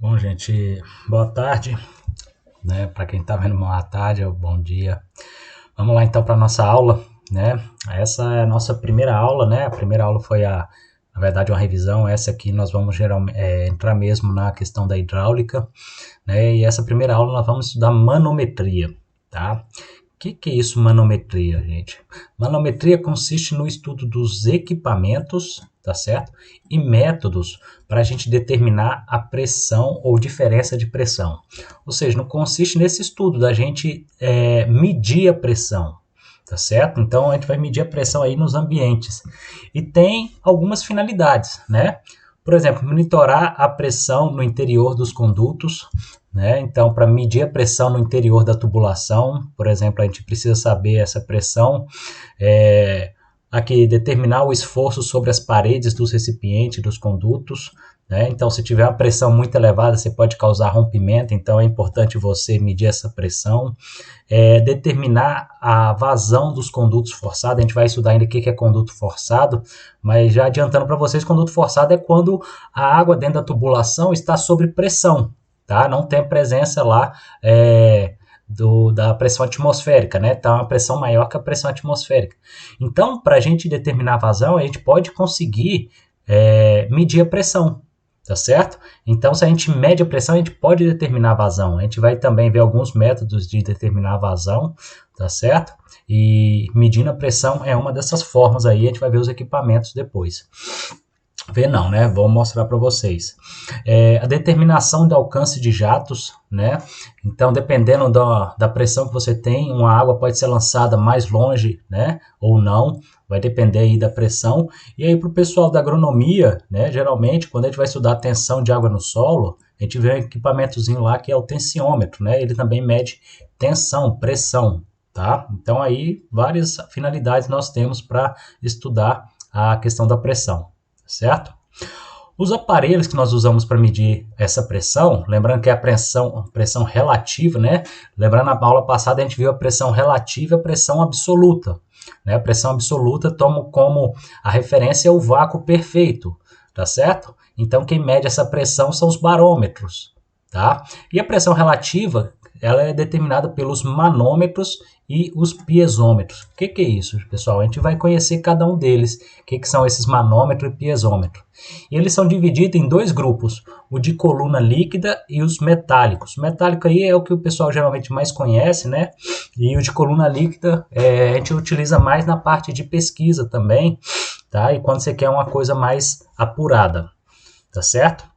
Bom, gente, boa tarde, né? Para quem está vendo, boa tarde ou bom dia. Vamos lá então para nossa aula, né? Essa é a nossa primeira aula, né? A primeira aula foi na verdade, uma revisão. Essa aqui nós vamos entrar mesmo na questão da hidráulica, né? E essa primeira aula nós vamos estudar manometria, tá? Que é isso, manometria, gente? Manometria consiste no estudo dos equipamentos, tá certo? E métodos para a gente determinar a pressão ou diferença de pressão. Ou seja, não consiste nesse estudo da gente medir a pressão, tá certo? Então a gente vai medir a pressão aí nos ambientes. E tem algumas finalidades, né? Por exemplo, monitorar a pressão no interior dos condutos, né? Então, para medir a pressão no interior da tubulação, por exemplo, a gente precisa saber essa pressão, aqui determinar o esforço sobre as paredes dos recipientes, dos condutos, né? Então, se tiver uma pressão muito elevada, você pode causar rompimento, então é importante você medir essa pressão. Determinar a vazão dos condutos forçados. A gente vai estudar ainda o que é conduto forçado, mas já adiantando para vocês, conduto forçado é quando a água dentro da tubulação está sob pressão, tá? Não tem presença lá da pressão atmosférica, né? Tá uma pressão maior que a pressão atmosférica. Então, para a gente determinar a vazão, a gente pode conseguir medir a pressão, tá certo? Então, se a gente mede a pressão, a gente pode determinar a vazão. A gente vai também ver alguns métodos de determinar a vazão, tá certo? E medindo a pressão é uma dessas formas aí, a gente vai ver os equipamentos depois. Ver não, né? Vou mostrar para vocês. A determinação do alcance de jatos, né? Então, dependendo da pressão que você tem, uma água pode ser lançada mais longe, né? Ou não, vai depender aí da pressão. E aí, para o pessoal da agronomia, né? Geralmente, quando a gente vai estudar a tensão de água no solo, a gente vê um equipamentozinho lá que é o tensiômetro, né? Ele também mede tensão, pressão, tá? Então, aí, várias finalidades nós temos para estudar a questão da pressão, certo? Os aparelhos que nós usamos para medir essa pressão, lembrando que é a pressão relativa, né? Lembrando na aula passada a gente viu a pressão relativa e a pressão absoluta, né? A pressão absoluta toma como a referência o vácuo perfeito, tá certo? Então quem mede essa pressão são os barômetros, tá? E a pressão relativa, ela é determinada pelos manômetros e os piezômetros. O que é isso, pessoal? A gente vai conhecer cada um deles. O que são esses manômetro e piezômetro? E eles são divididos em dois grupos, o de coluna líquida e os metálicos. O metálico aí é o que o pessoal geralmente mais conhece, né? E o de coluna líquida a gente utiliza mais na parte de pesquisa também, tá? E quando você quer uma coisa mais apurada, tá certo?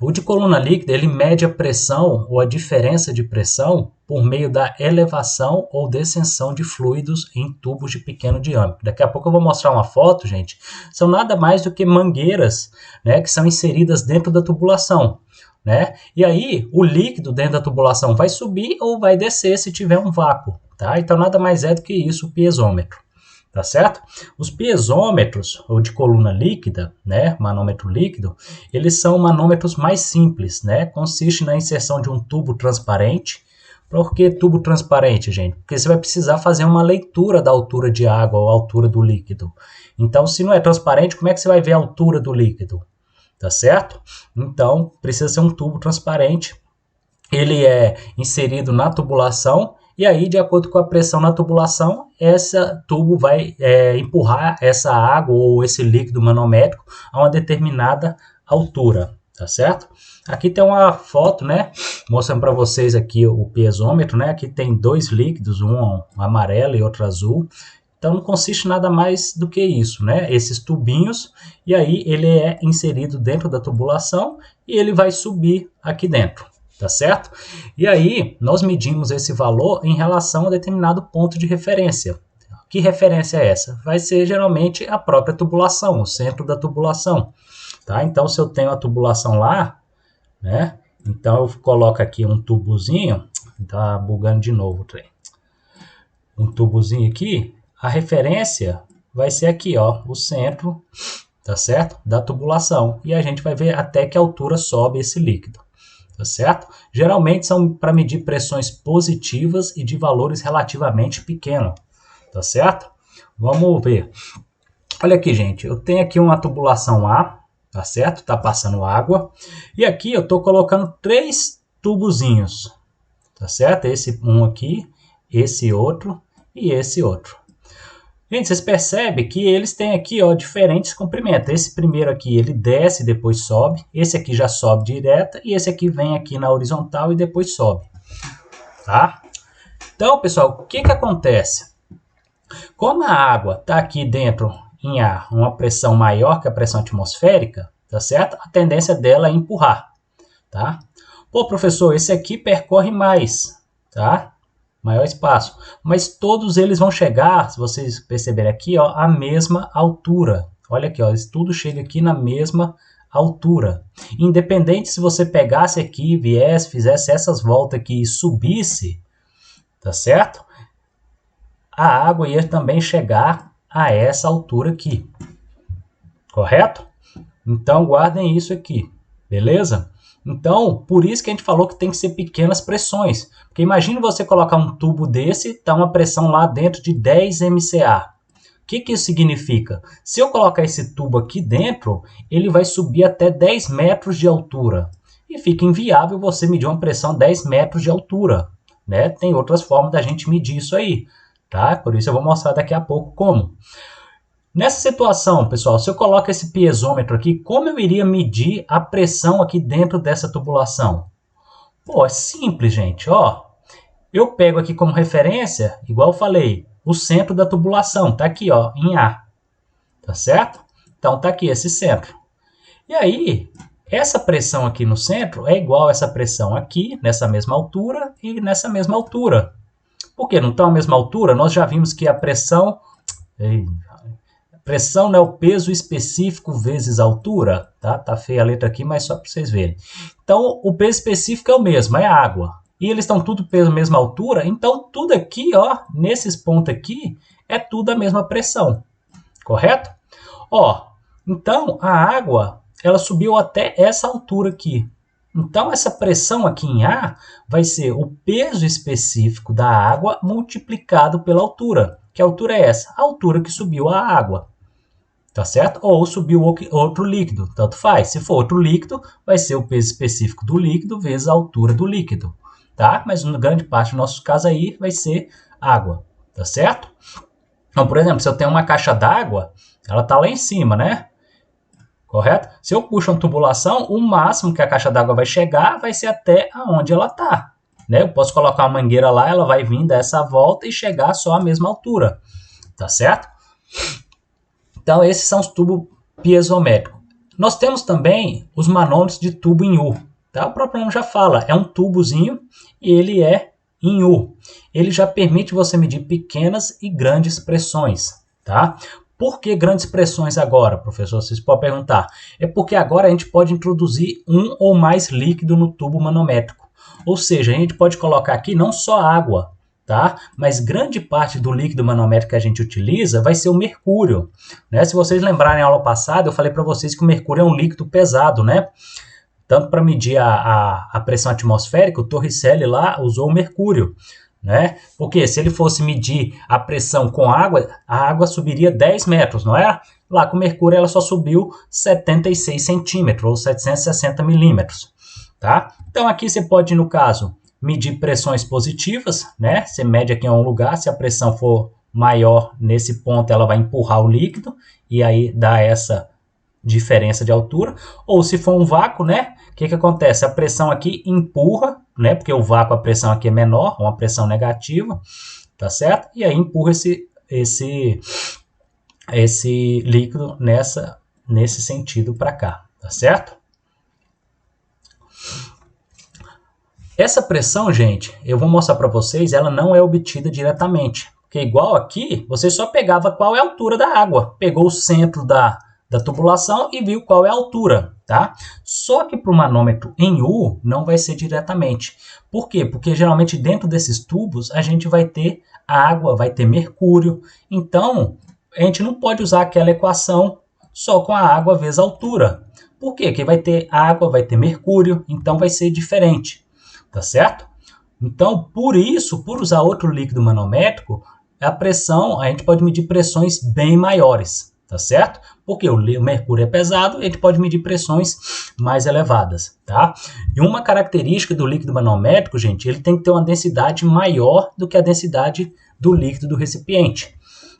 O de coluna líquida, ele mede a pressão ou a diferença de pressão por meio da elevação ou descensão de fluidos em tubos de pequeno diâmetro. Daqui a pouco eu vou mostrar uma foto, gente. São nada mais do que mangueiras, né, que são inseridas dentro da tubulação, né? E aí, o líquido dentro da tubulação vai subir ou vai descer se tiver um vácuo, tá? Então, nada mais é do que isso o piezômetro. Tá certo? Os piezômetros, ou de coluna líquida, né, manômetro líquido, eles são manômetros mais simples, né? Consiste na inserção de um tubo transparente. Por que tubo transparente, gente? Porque você vai precisar fazer uma leitura da altura de água ou altura do líquido. Então, se não é transparente, como é que você vai ver a altura do líquido? Tá certo? Então, precisa ser um tubo transparente. Ele é inserido na tubulação e aí, de acordo com a pressão na tubulação, esse tubo vai empurrar essa água ou esse líquido manométrico a uma determinada altura, tá certo? Aqui tem uma foto, né, mostrando para vocês aqui o piezômetro, né? Aqui tem dois líquidos, um amarelo e outro azul. Então, não consiste nada mais do que isso, né? Esses tubinhos, e aí ele é inserido dentro da tubulação e ele vai subir aqui dentro. Tá certo? E aí, nós medimos esse valor em relação a determinado ponto de referência. Que referência é essa? Vai ser geralmente a própria tubulação, o centro da tubulação. Tá? Então, se eu tenho a tubulação lá, né? Então, eu coloco aqui um tubozinho. Tá bugando de novo o trem. Um tubozinho aqui. A referência vai ser aqui, ó, o centro, tá certo? Da tubulação. E a gente vai ver até que altura sobe esse líquido. Tá certo? Geralmente são para medir pressões positivas e de valores relativamente pequenos, tá certo? Vamos ver. Olha aqui, gente, eu tenho aqui uma tubulação A, tá certo? Tá passando água. E aqui eu tô colocando 3 tubozinhos, tá certo? Esse um aqui, esse outro e esse outro. Gente, vocês percebem que eles têm aqui, ó, diferentes comprimentos. Esse primeiro aqui, ele desce e depois sobe. Esse aqui já sobe direto. E esse aqui vem aqui na horizontal e depois sobe. Tá? Então, pessoal, o que que acontece? Como a água está aqui dentro em ar, uma pressão maior que a pressão atmosférica, tá certo? A tendência dela é empurrar, tá? Pô, professor, esse aqui percorre mais, tá? Maior espaço. Mas todos eles vão chegar, se vocês perceberem aqui, ó, à mesma altura. Olha aqui, ó, tudo chega aqui na mesma altura. Independente se você pegasse aqui, viesse, fizesse essas voltas aqui e subisse, tá certo? A água ia também chegar a essa altura aqui. Correto? Então, guardem isso aqui. Beleza? Então, por isso que a gente falou que tem que ser pequenas pressões. Porque imagine você colocar um tubo desse, tá uma pressão lá dentro de 10 MCA. O que que isso significa? Se eu colocar esse tubo aqui dentro, ele vai subir até 10 metros de altura. E fica inviável você medir uma pressão 10 metros de altura, né? Tem outras formas da gente medir isso aí, tá? Por isso eu vou mostrar daqui a pouco como. Nessa situação, pessoal, se eu coloco esse piezômetro aqui, como eu iria medir a pressão aqui dentro dessa tubulação? Pô, é simples, gente, ó. Eu pego aqui como referência, igual eu falei, o centro da tubulação, tá aqui, ó, em A, tá certo? Então tá aqui esse centro. E aí, essa pressão aqui no centro é igual a essa pressão aqui, nessa mesma altura e nessa mesma altura. Por que não estão à mesma altura? Nós já vimos que a pressão... Pressão é o peso específico vezes a altura, tá? Tá feia a letra aqui, mas só para vocês verem. Então, o peso específico é o mesmo, é a água. E eles estão tudo pela mesma altura, então tudo aqui, ó, nesses pontos aqui, é tudo a mesma pressão. Correto? Ó, então a água, ela subiu até essa altura aqui. Então, essa pressão aqui em A vai ser o peso específico da água multiplicado pela altura. Que altura é essa? A altura que subiu a água. Tá certo? Ou subiu outro líquido, tanto faz. Se for outro líquido, vai ser o peso específico do líquido vezes a altura do líquido, tá? Mas na grande parte do nosso caso aí vai ser água, tá certo? Então, por exemplo, se eu tenho uma caixa d'água, ela tá lá em cima, né? Correto? Se eu puxo uma tubulação, o máximo que a caixa d'água vai chegar vai ser até onde ela tá, né? Eu posso colocar uma mangueira lá, ela vai vir dessa volta e chegar só à mesma altura, tá certo? Então, esses são os tubos piezométricos. Nós temos também os manômetros de tubo em U. Tá? O próprio nome já fala, é um tubozinho e ele é em U. Ele já permite você medir pequenas e grandes pressões. Tá? Por que grandes pressões agora, professor? Vocês podem perguntar. É porque agora a gente pode introduzir um ou mais líquido no tubo manométrico. Ou seja, a gente pode colocar aqui não só água, tá? Mas grande parte do líquido manométrico que a gente utiliza vai ser o mercúrio, né? Se vocês lembrarem na aula passada, eu falei para vocês que o mercúrio é um líquido pesado, né? Tanto para medir a pressão atmosférica, o Torricelli lá usou o mercúrio, né? Porque se ele fosse medir a pressão com água, a água subiria 10 metros, não é? Lá com o mercúrio ela só subiu 76 centímetros, ou 760 milímetros, tá? Então aqui você pode, no caso, medir pressões positivas, né? Você mede aqui em um lugar, se a pressão for maior nesse ponto, ela vai empurrar o líquido e aí dá essa diferença de altura. Ou se for um vácuo, né? O que que acontece? A pressão aqui empurra, né? Porque o vácuo, a pressão aqui é menor, uma pressão negativa, tá certo? E aí empurra esse líquido nesse sentido para cá, tá certo? Essa pressão, gente, eu vou mostrar para vocês, ela não é obtida diretamente. Porque igual aqui, você só pegava qual é a altura da água. Pegou o centro da tubulação e viu qual é a altura, tá? Só que para o manômetro em U, não vai ser diretamente. Por quê? Porque geralmente dentro desses tubos, a gente vai ter água, vai ter mercúrio. Então, a gente não pode usar aquela equação só com a água vezes a altura. Por quê? Porque vai ter água, vai ter mercúrio, então vai ser diferente. Tá certo? Então, por isso, por usar outro líquido manométrico, a pressão, a gente pode medir pressões bem maiores, tá certo? Porque o mercúrio é pesado, a gente pode medir pressões mais elevadas, tá? E uma característica do líquido manométrico, gente, ele tem que ter uma densidade maior do que a densidade do líquido do recipiente,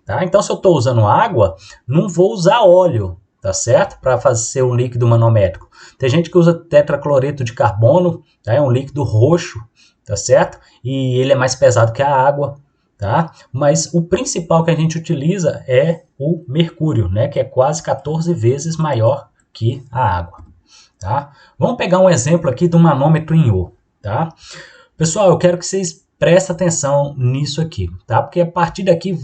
tá? Então, se eu estou usando água, não vou usar óleo, tá certo? Para fazer um líquido manométrico. Tem gente que usa tetracloreto de carbono, tá? É um líquido roxo, tá certo? E ele é mais pesado que a água, tá? Mas o principal que a gente utiliza é o mercúrio, né? Que é quase 14 vezes maior que a água, tá? Vamos pegar um exemplo aqui do manômetro em O, tá? Pessoal, eu quero que vocês prestem atenção nisso aqui, tá? Porque a partir daqui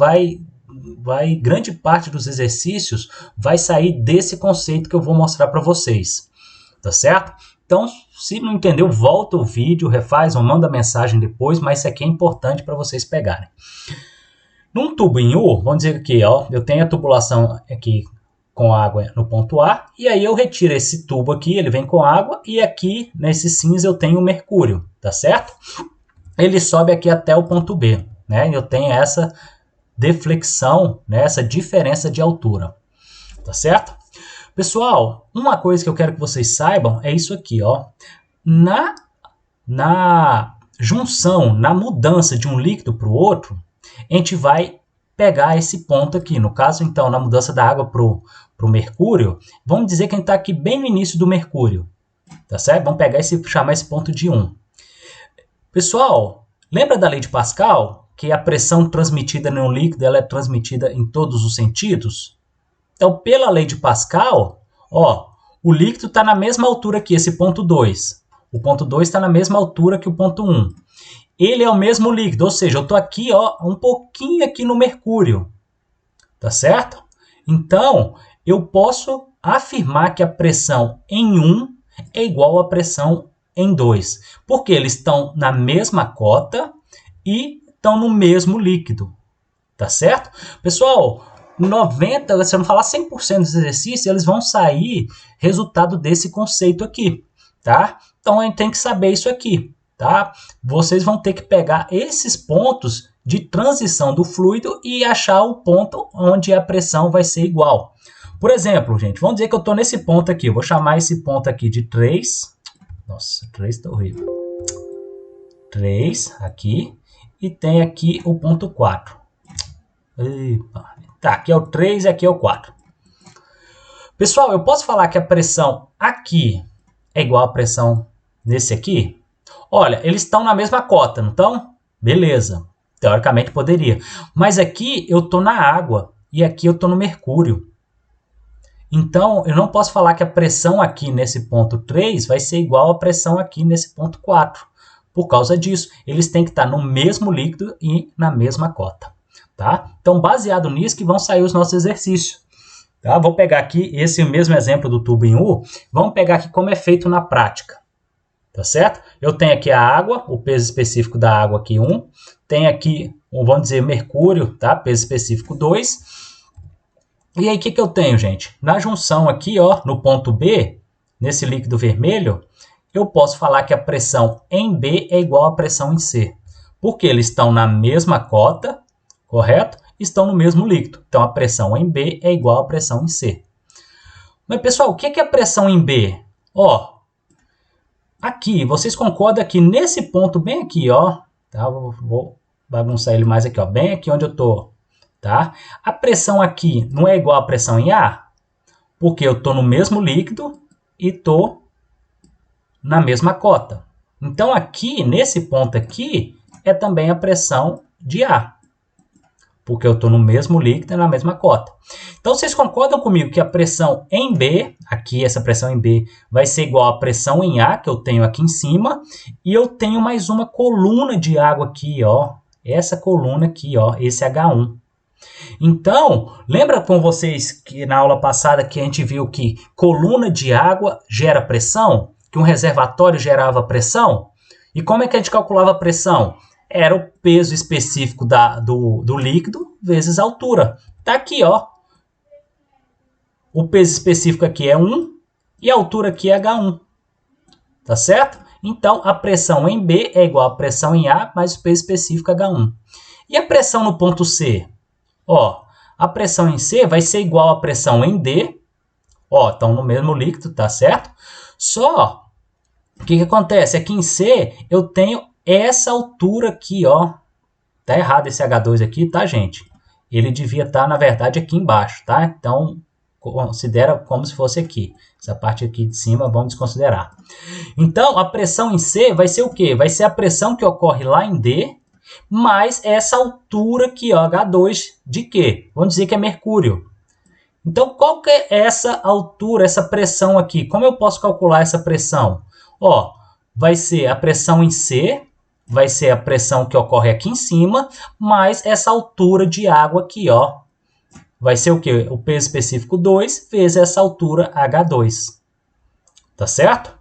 grande parte dos exercícios vai sair desse conceito que eu vou mostrar para vocês, tá certo? Então, se não entendeu, volta o vídeo, refaz ou manda mensagem depois, mas isso aqui é importante para vocês pegarem. Num tubo em U, vamos dizer aqui, ó, eu tenho a tubulação aqui com água no ponto A, e aí eu retiro esse tubo aqui, ele vem com água, e aqui nesse cinza eu tenho o mercúrio, tá certo? Ele sobe aqui até o ponto B, né? Eu tenho essa deflexão, né? Essa diferença de altura, tá certo? Pessoal, uma coisa que eu quero que vocês saibam é isso aqui, ó. Na junção, na mudança de um líquido para o outro, a gente vai pegar esse ponto aqui. No caso, então, na mudança da água para o mercúrio, vamos dizer que a gente está aqui bem no início do mercúrio, tá certo? Vamos pegar chamar esse ponto de 1. Pessoal, lembra da lei de Pascal? Que a pressão transmitida em um líquido ela é transmitida em todos os sentidos? Então, pela lei de Pascal, ó, o líquido está na mesma altura que esse ponto 2. O ponto 2 está na mesma altura que o ponto 1. Ele é o mesmo líquido, ou seja, eu estou aqui, ó, um pouquinho aqui no mercúrio, tá certo? Então, eu posso afirmar que a pressão em 1 é igual à pressão em 2, porque eles estão na mesma cota e estão no mesmo líquido, tá certo? Pessoal, 90%, se eu não falar 100% dos exercícios, eles vão sair resultado desse conceito aqui, tá? Então, a gente tem que saber isso aqui, tá? Vocês vão ter que pegar esses pontos de transição do fluido e achar o ponto onde a pressão vai ser igual. Por exemplo, gente, vamos dizer que eu estou nesse ponto aqui. Eu vou chamar esse ponto aqui de 3. Nossa, 3 está horrível. 3 aqui. E tem aqui o ponto 4. Epa. Tá, aqui é o 3 e aqui é o 4. Pessoal, eu posso falar que a pressão aqui é igual à pressão nesse aqui? Olha, eles estão na mesma cota, não estão? Beleza. Teoricamente poderia. Mas aqui eu estou na água e aqui eu estou no mercúrio. Então, eu não posso falar que a pressão aqui nesse ponto 3 vai ser igual à pressão aqui nesse ponto 4. Por causa disso, eles têm que estar no mesmo líquido e na mesma cota. Tá? Então, baseado nisso que vão sair os nossos exercícios. Tá? Vou pegar aqui esse mesmo exemplo do tubo em U. Vamos pegar aqui como é feito na prática. Tá certo? Eu tenho aqui a água, o peso específico da água aqui 1. Tem aqui, vamos dizer, mercúrio, tá? Peso específico 2. E aí, o que eu tenho, gente? Na junção aqui, ó, no ponto B, nesse líquido vermelho, eu posso falar que a pressão em B é igual à pressão em C. Porque eles estão na mesma cota, correto? Estão no mesmo líquido. Então, a pressão em B é igual à pressão em C. Mas, pessoal, o que é a pressão em B? Ó, aqui, vocês concordam que nesse ponto bem aqui, ó, tá? Vou bagunçar ele mais aqui, ó, bem aqui onde eu tô, tá? A pressão aqui não é igual à pressão em A? Porque eu tô no mesmo líquido e tô na mesma cota. Então, aqui, nesse ponto aqui, é também a pressão de A. Porque eu estou no mesmo líquido e na mesma cota. Então, vocês concordam comigo que a pressão em B, aqui essa pressão em B, vai ser igual à pressão em A, que eu tenho aqui em cima, e eu tenho mais uma coluna de água aqui, ó. Essa coluna aqui, ó, esse H1. Então, lembra com vocês que na aula passada que a gente viu que coluna de água gera pressão? Que um reservatório gerava pressão? E como é que a gente calculava a pressão? Era o peso específico do líquido vezes a altura. Tá aqui, ó. O peso específico aqui é 1 e a altura aqui é H1. Tá certo? Então, a pressão em B é igual à pressão em A mais o peso específico H1. E a pressão no ponto C? Ó, a pressão em C vai ser igual à pressão em D. Ó, estão no mesmo líquido, tá certo? Só, o que acontece? Aqui em C, eu tenho essa altura aqui, ó. Tá errado esse H2 aqui, tá, gente? Ele devia estar, na verdade, aqui embaixo, tá? Então, considera como se fosse aqui. Essa parte aqui de cima, vamos desconsiderar. Então, a pressão em C vai ser o quê? Vai ser a pressão que ocorre lá em D, mais essa altura aqui, ó, H2, de quê? Vamos dizer que é mercúrio. Então, qual que é essa altura, essa pressão aqui? Como eu posso calcular essa pressão? Ó, vai ser a pressão em C, vai ser a pressão que ocorre aqui em cima, mais essa altura de água aqui, ó. Vai ser o quê? O peso específico 2 vezes essa altura H2. Tá certo?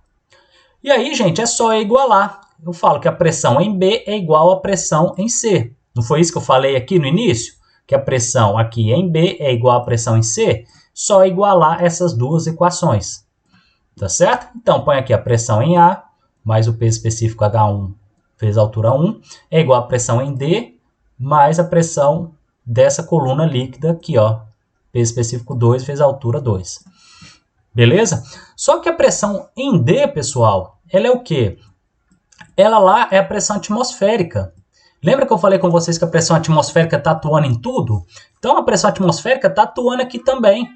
E aí, gente, é só igualar. Eu falo que a pressão em B é igual à pressão em C. Não foi isso que eu falei aqui no início? Que a pressão aqui em B é igual à pressão em C? Só igualar essas duas equações. Tá certo? Então, põe aqui a pressão em A, mais o peso específico H1 vezes a altura 1, é igual à pressão em D, mais a pressão dessa coluna líquida aqui, ó. Peso específico 2 vezes a altura 2. Beleza? Só que a pressão em D, pessoal, ela é o quê? Ela lá é a pressão atmosférica. Lembra que eu falei com vocês que a pressão atmosférica está atuando em tudo? Então, a pressão atmosférica está atuando aqui também.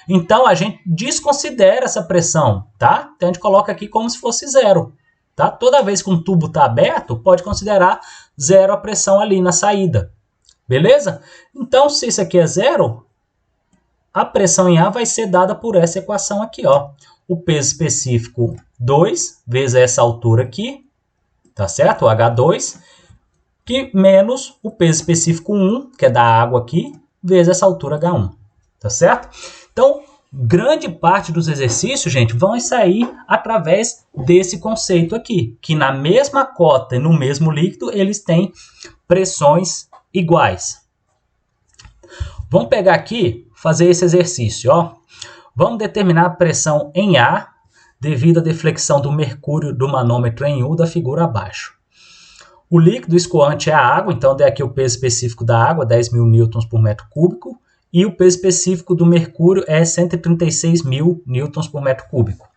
Então, a gente desconsidera essa pressão, tá? Então, a gente coloca aqui como se fosse zero. Tá? Toda vez que um tubo está aberto, pode considerar zero a pressão ali na saída. Beleza? Então, se isso aqui é zero, a pressão em A vai ser dada por essa equação aqui, ó. O peso específico 2 vezes essa altura aqui, tá certo? O H2, que menos o peso específico 1, que é da água aqui, vezes essa altura H1, tá certo? Então, grande parte dos exercícios, gente, vão sair através desse conceito aqui, que na mesma cota e no mesmo líquido, eles têm pressões iguais. Vamos pegar aqui, fazer esse exercício, ó. Vamos determinar a pressão em A devido à deflexão do mercúrio do manômetro em U da figura abaixo. O líquido escoante é a água, então dê aqui o peso específico da água, 10.000 newtons por metro cúbico, e o peso específico do mercúrio é 136.000 newtons por metro cúbico.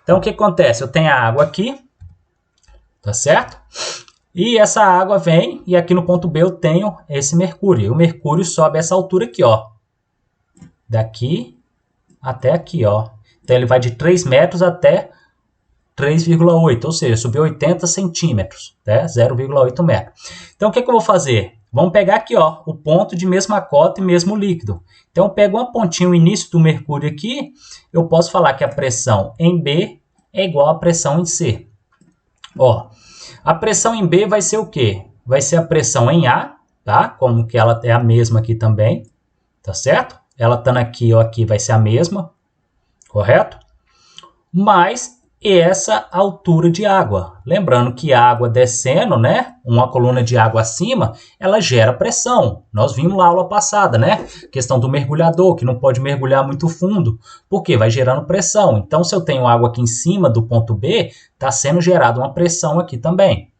Então, o que acontece? Eu tenho a água aqui, tá certo? E essa água vem, e aqui no ponto B eu tenho esse mercúrio. E o mercúrio sobe essa altura aqui, ó. Daqui até aqui, ó. Então, ele vai de 3 metros até 3,8, ou seja, subiu 80 centímetros, né? 0,8 metro. Então, o que eu vou fazer? Vamos pegar aqui, ó, o ponto de mesma cota e mesmo líquido. Então, eu pego uma pontinha, o início do mercúrio aqui, eu posso falar que a pressão em B é igual à pressão em C. Ó, a pressão em B vai ser o quê? Vai ser a pressão em A, tá? Como que ela é a mesma aqui também, tá certo? Ela estando aqui ou aqui vai ser a mesma, correto? Mais essa altura de água. Lembrando que a água descendo, né? Uma coluna de água acima, ela gera pressão. Nós vimos lá na aula passada, né? Questão do mergulhador, que não pode mergulhar muito fundo, porque vai gerando pressão. Então, se eu tenho água aqui em cima do ponto B, está sendo gerada uma pressão aqui também.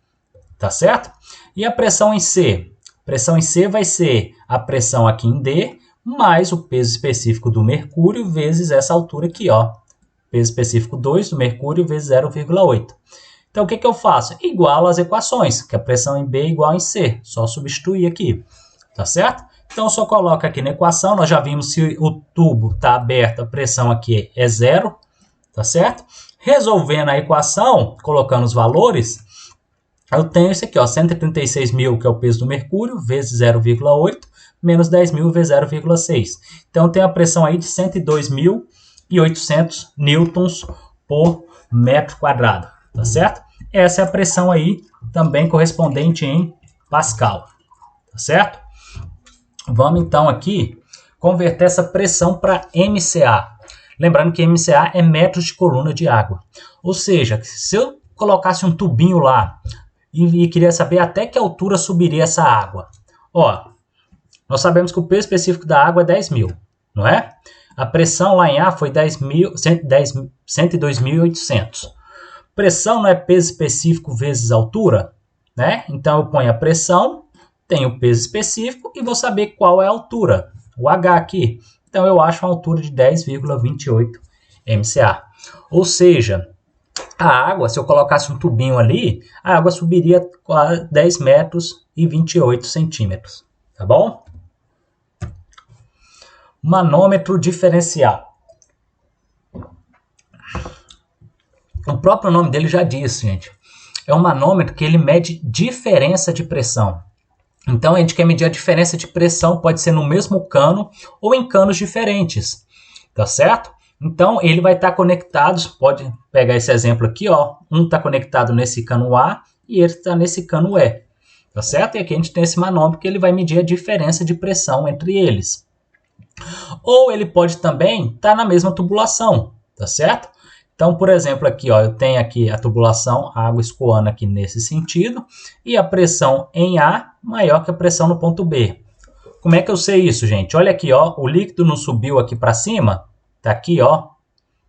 Tá certo? E a pressão em C? A pressão em C vai ser a pressão aqui em D, mais o peso específico do mercúrio, vezes essa altura aqui, ó. Peso específico 2 do mercúrio vezes 0,8. Então, o que eu faço? Igualo as equações, que a pressão em B é igual em C. Só substituir aqui, tá certo? Então, eu só coloco aqui na equação. Nós já vimos se o tubo está aberto, a pressão aqui é zero, tá certo? Resolvendo a equação, colocando os valores, eu tenho isso aqui, ó, 136.000, que é o peso do mercúrio, vezes 0,8, menos 10.000 vezes 0,6. Então, eu tenho a pressão aí de 102.800 newtons por metro quadrado, tá certo? Essa é a pressão aí, também correspondente em Pascal, tá certo? Vamos então aqui converter essa pressão para MCA. Lembrando que MCA é metros de coluna de água. Ou seja, se eu colocasse um tubinho lá e queria saber até que altura subiria essa água. Ó, nós sabemos que o peso específico da água é 10.000, não é? A pressão lá em A foi 102.800. Pressão não é peso específico vezes altura, né? Então eu ponho a pressão, tenho o peso específico e vou saber qual é a altura. o H aqui. Então eu acho uma altura de 10,28 MCA. Ou seja, a água, se eu colocasse um tubinho ali, a água subiria a 10 metros e 28 centímetros. Tá bom? Manômetro diferencial. O próprio nome dele já diz, gente. É um manômetro que ele mede diferença de pressão. Então, a gente quer medir a diferença de pressão, pode ser no mesmo cano ou em canos diferentes, tá certo? Então, ele vai estar conectado, pode pegar esse exemplo aqui, ó. Um está conectado nesse cano A e ele está nesse cano E, tá certo? E aqui a gente tem esse manômetro que ele vai medir a diferença de pressão entre eles. Ou ele pode também estar na mesma tubulação, tá certo? Então, por exemplo, aqui, ó, eu tenho aqui a tubulação, a água escoando aqui nesse sentido, e a pressão em A maior que a pressão no ponto B. Como é que eu sei isso, gente? Olha aqui, ó, o líquido não subiu aqui para cima, tá aqui, ó,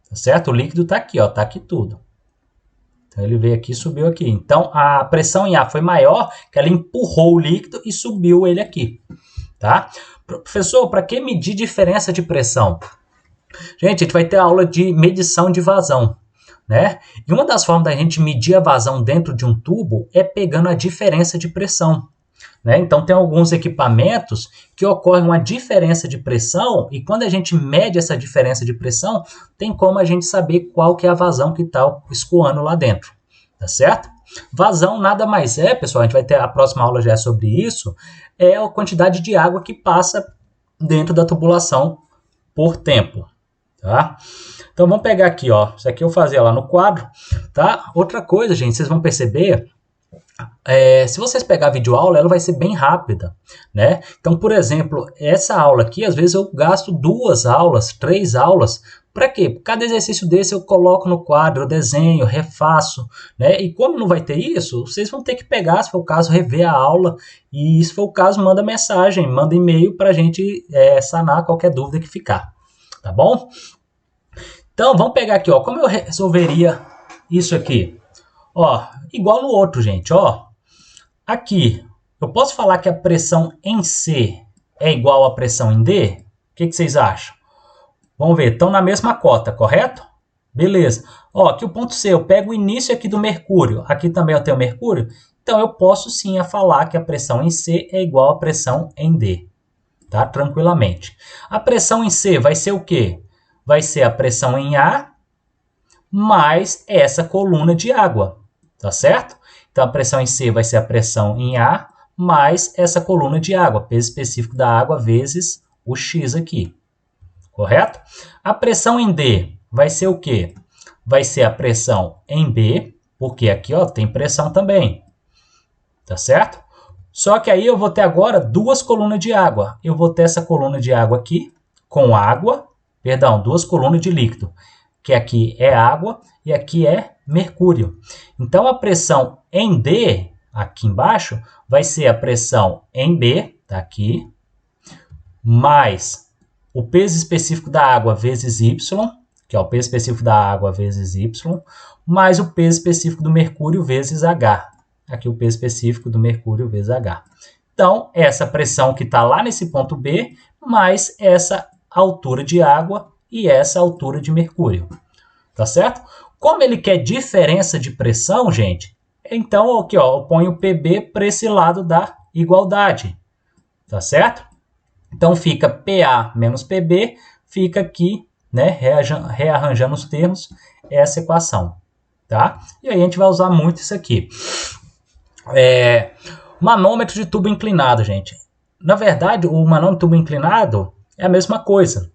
tá certo? O líquido tá aqui, ó, tá aqui tudo. Então, ele veio aqui e subiu aqui. Então, a pressão em A foi maior, que ela empurrou o líquido e subiu ele aqui, tá? Professor, para que medir diferença de pressão? Gente, a gente vai ter aula de medição de vazão, né? E uma das formas da gente medir a vazão dentro de um tubo é pegando a diferença de pressão, né? Então, tem alguns equipamentos que ocorre uma diferença de pressão e quando a gente mede essa diferença de pressão, tem como a gente saber qual que é a vazão que está escoando lá dentro, tá certo? Vazão nada mais é, pessoal, a gente vai ter a próxima aula já é sobre isso, é a quantidade de água que passa dentro da tubulação por tempo. Tá? Então vamos pegar aqui, ó. Isso aqui eu fazia lá no quadro, tá? Outra coisa, gente, vocês vão perceber, se vocês pegar a videoaula, ela vai ser bem rápida, né? Então, por exemplo, essa aula aqui, às vezes eu gasto 2 aulas, 3 aulas. Para quê? Cada exercício desse eu coloco no quadro, eu desenho, refaço, né? E como não vai ter isso, vocês vão ter que pegar, se for o caso, rever a aula. E se for o caso, manda mensagem, manda e-mail para a gente sanar qualquer dúvida que ficar. Tá bom? Então, vamos pegar aqui, ó. Como eu resolveria isso aqui? Ó, igual no outro, gente, ó. Aqui, eu posso falar que a pressão em C é igual à pressão em D? O que vocês acham? Vamos ver, estão na mesma cota, correto? Beleza. Ó, aqui o ponto C, eu pego o início aqui do mercúrio. Aqui também eu tenho mercúrio. Então, eu posso sim falar que a pressão em C é igual à pressão em D. Tá? Tranquilamente. A pressão em C vai ser o quê? Vai ser a pressão em A mais essa coluna de água, tá certo? Então, a pressão em C vai ser a pressão em A mais essa coluna de água, peso específico da água vezes o X aqui, correto? A pressão em D vai ser o quê? Vai ser a pressão em B, porque aqui ó, tem pressão também, tá certo? Só que aí eu vou ter agora 2 colunas de água. Eu vou ter essa coluna de água aqui com água, perdão, 2 colunas de líquido, que aqui é água e aqui é mercúrio. Então, a pressão em D, aqui embaixo, vai ser a pressão em B, tá aqui, mais o peso específico da água vezes Y, que é o peso específico da água vezes Y, mais o peso específico do mercúrio vezes H. Aqui o peso específico do mercúrio vezes H. Então, essa pressão que está lá nesse ponto B, mais essa altura de água e essa altura de mercúrio. Tá certo? Como ele quer diferença de pressão, gente, então aqui ó, eu ponho o PB para esse lado da igualdade. Tá certo? Então, fica PA menos PB, fica aqui, né, rearranjando os termos, essa equação. Tá? E aí a gente vai usar muito isso aqui. Manômetro de tubo inclinado, gente. Na verdade, o manômetro de tubo inclinado é a mesma coisa,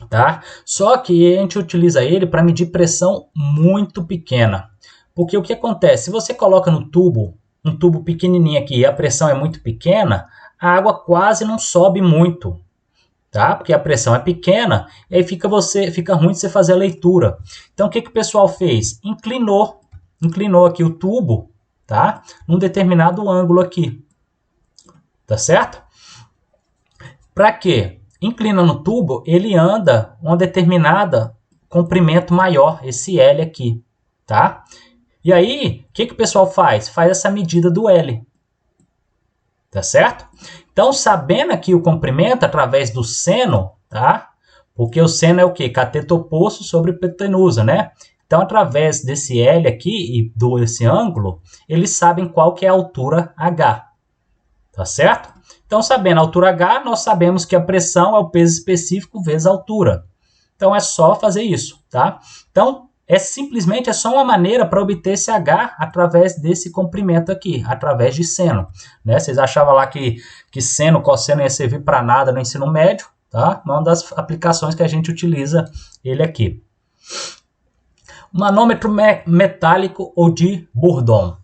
tá? Só que a gente utiliza ele para medir pressão muito pequena. Porque o que acontece? Se você coloca no tubo, um tubo pequenininho aqui e a pressão é muito pequena, a água quase não sobe muito, tá? Porque a pressão é pequena e aí fica ruim de você fazer a leitura. Então, o que o pessoal fez? Inclinou aqui o tubo, tá? Num determinado ângulo aqui, tá certo? Para quê? Inclina no tubo, ele anda uma determinada comprimento maior, esse L aqui, tá? E aí, o que o pessoal faz? Faz essa medida do L, tá certo? Então, sabendo aqui o comprimento através do seno, tá? Porque o seno é o quê? Cateto oposto sobre hipotenusa, né? Então, através desse L aqui e desse ângulo, eles sabem qual que é a altura H, tá certo? Então, sabendo a altura H, nós sabemos que a pressão é o peso específico vezes a altura. Então, é só fazer isso, tá? Então, simplesmente só uma maneira para obter esse H através desse comprimento aqui, através de seno, né? Vocês achavam lá que seno, cosseno ia servir para nada no ensino médio, tá? Uma das aplicações que a gente utiliza ele aqui. Manômetro metálico ou de Bourdon.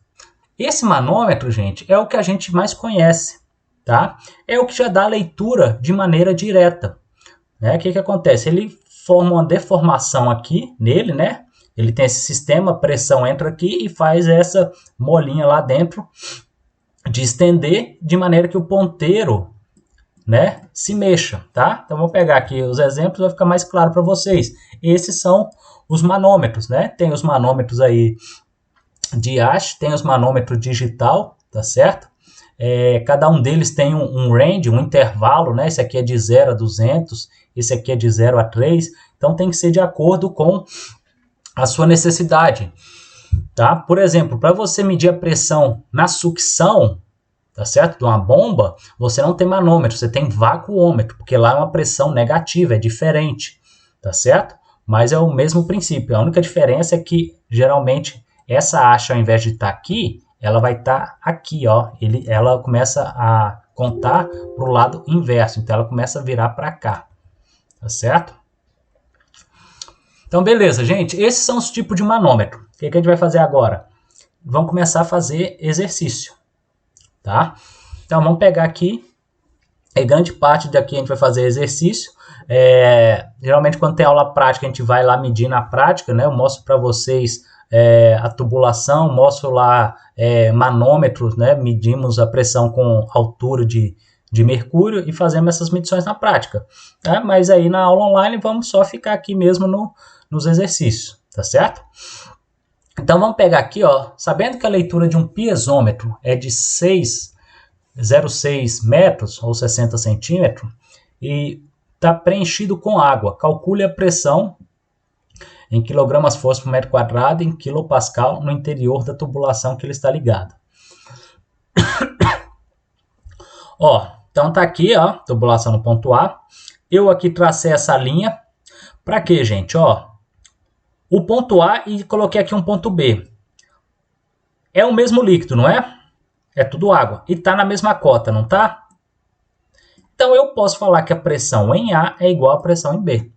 Esse manômetro, gente, é o que a gente mais conhece, tá? É o que já dá leitura de maneira direta, né? O que acontece? Ele forma uma deformação aqui nele, né? Ele tem esse sistema, a pressão entra aqui e faz essa molinha lá dentro de estender de maneira que o ponteiro, né, se mexa, tá? Então, vou pegar aqui os exemplos, vai ficar mais claro para vocês. Esses são os manômetros, né? Tem os manômetros aí de haste, tem os manômetros digital, tá certo? Cada um deles tem um range, um intervalo, né? Esse aqui é de 0 a 200, esse aqui é de 0 a 3, então tem que ser de acordo com a sua necessidade, tá? Por exemplo, para você medir a pressão na sucção, tá certo? De uma bomba, você não tem manômetro, você tem vacuômetro, porque lá é uma pressão negativa, é diferente, tá certo? Mas é o mesmo princípio, a única diferença é que, geralmente, essa haste, ao invés de estar aqui, ela vai estar aqui, ó. Ela começa a contar para o lado inverso, então ela começa a virar para cá, tá certo? Então, beleza, gente, esses são os tipos de manômetro. O que a gente vai fazer agora? Vamos começar a fazer exercício, tá? Então, vamos pegar aqui, grande parte daqui a gente vai fazer exercício. Geralmente, quando tem aula prática, a gente vai lá medir na prática, né? Eu mostro para vocês a tubulação, mostro lá manômetros, né? Medimos a pressão com altura de mercúrio e fazemos essas medições na prática, tá? Mas aí na aula online vamos só ficar aqui mesmo nos exercícios, tá certo? Então vamos pegar aqui, ó, sabendo que a leitura de um piezômetro é de 6,06 metros ou 60 centímetros e está preenchido com água. Calcule a pressão em quilogramas força por metro quadrado em quilopascal no interior da tubulação que ele está ligado. Ó, então tá aqui, ó, tubulação no ponto A. Eu aqui tracei essa linha. Para quê, gente? Ó, o ponto A e coloquei aqui um ponto B. É o mesmo líquido, não é? É tudo água. E tá na mesma cota, não tá? Então eu posso falar que a pressão em A é igual à pressão em B.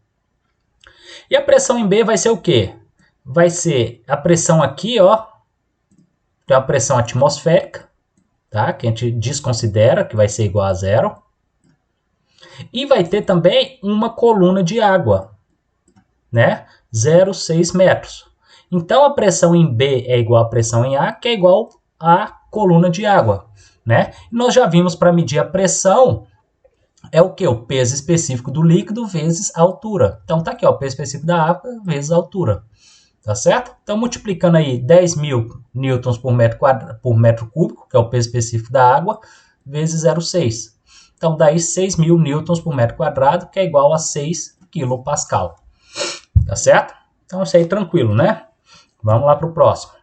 E a pressão em B vai ser o quê? Vai ser a pressão aqui, ó, que é a pressão atmosférica, tá? Que a gente desconsidera, que vai ser igual a 0. E vai ter também uma coluna de água, né? 0,6 metros. Então, a pressão em B é igual à pressão em A, que é igual à coluna de água, né? E nós já vimos para medir a pressão, é o que? O peso específico do líquido vezes a altura. Então, tá aqui, ó, o peso específico da água vezes a altura. Tá certo? Então, multiplicando aí 10.000 newtons por metro cúbico, que é o peso específico da água, vezes 0,6. Então, daí 6.000 newtons por metro quadrado, que é igual a 6 quilopascal. Tá certo? Então, isso aí tranquilo, né? Vamos lá para o próximo.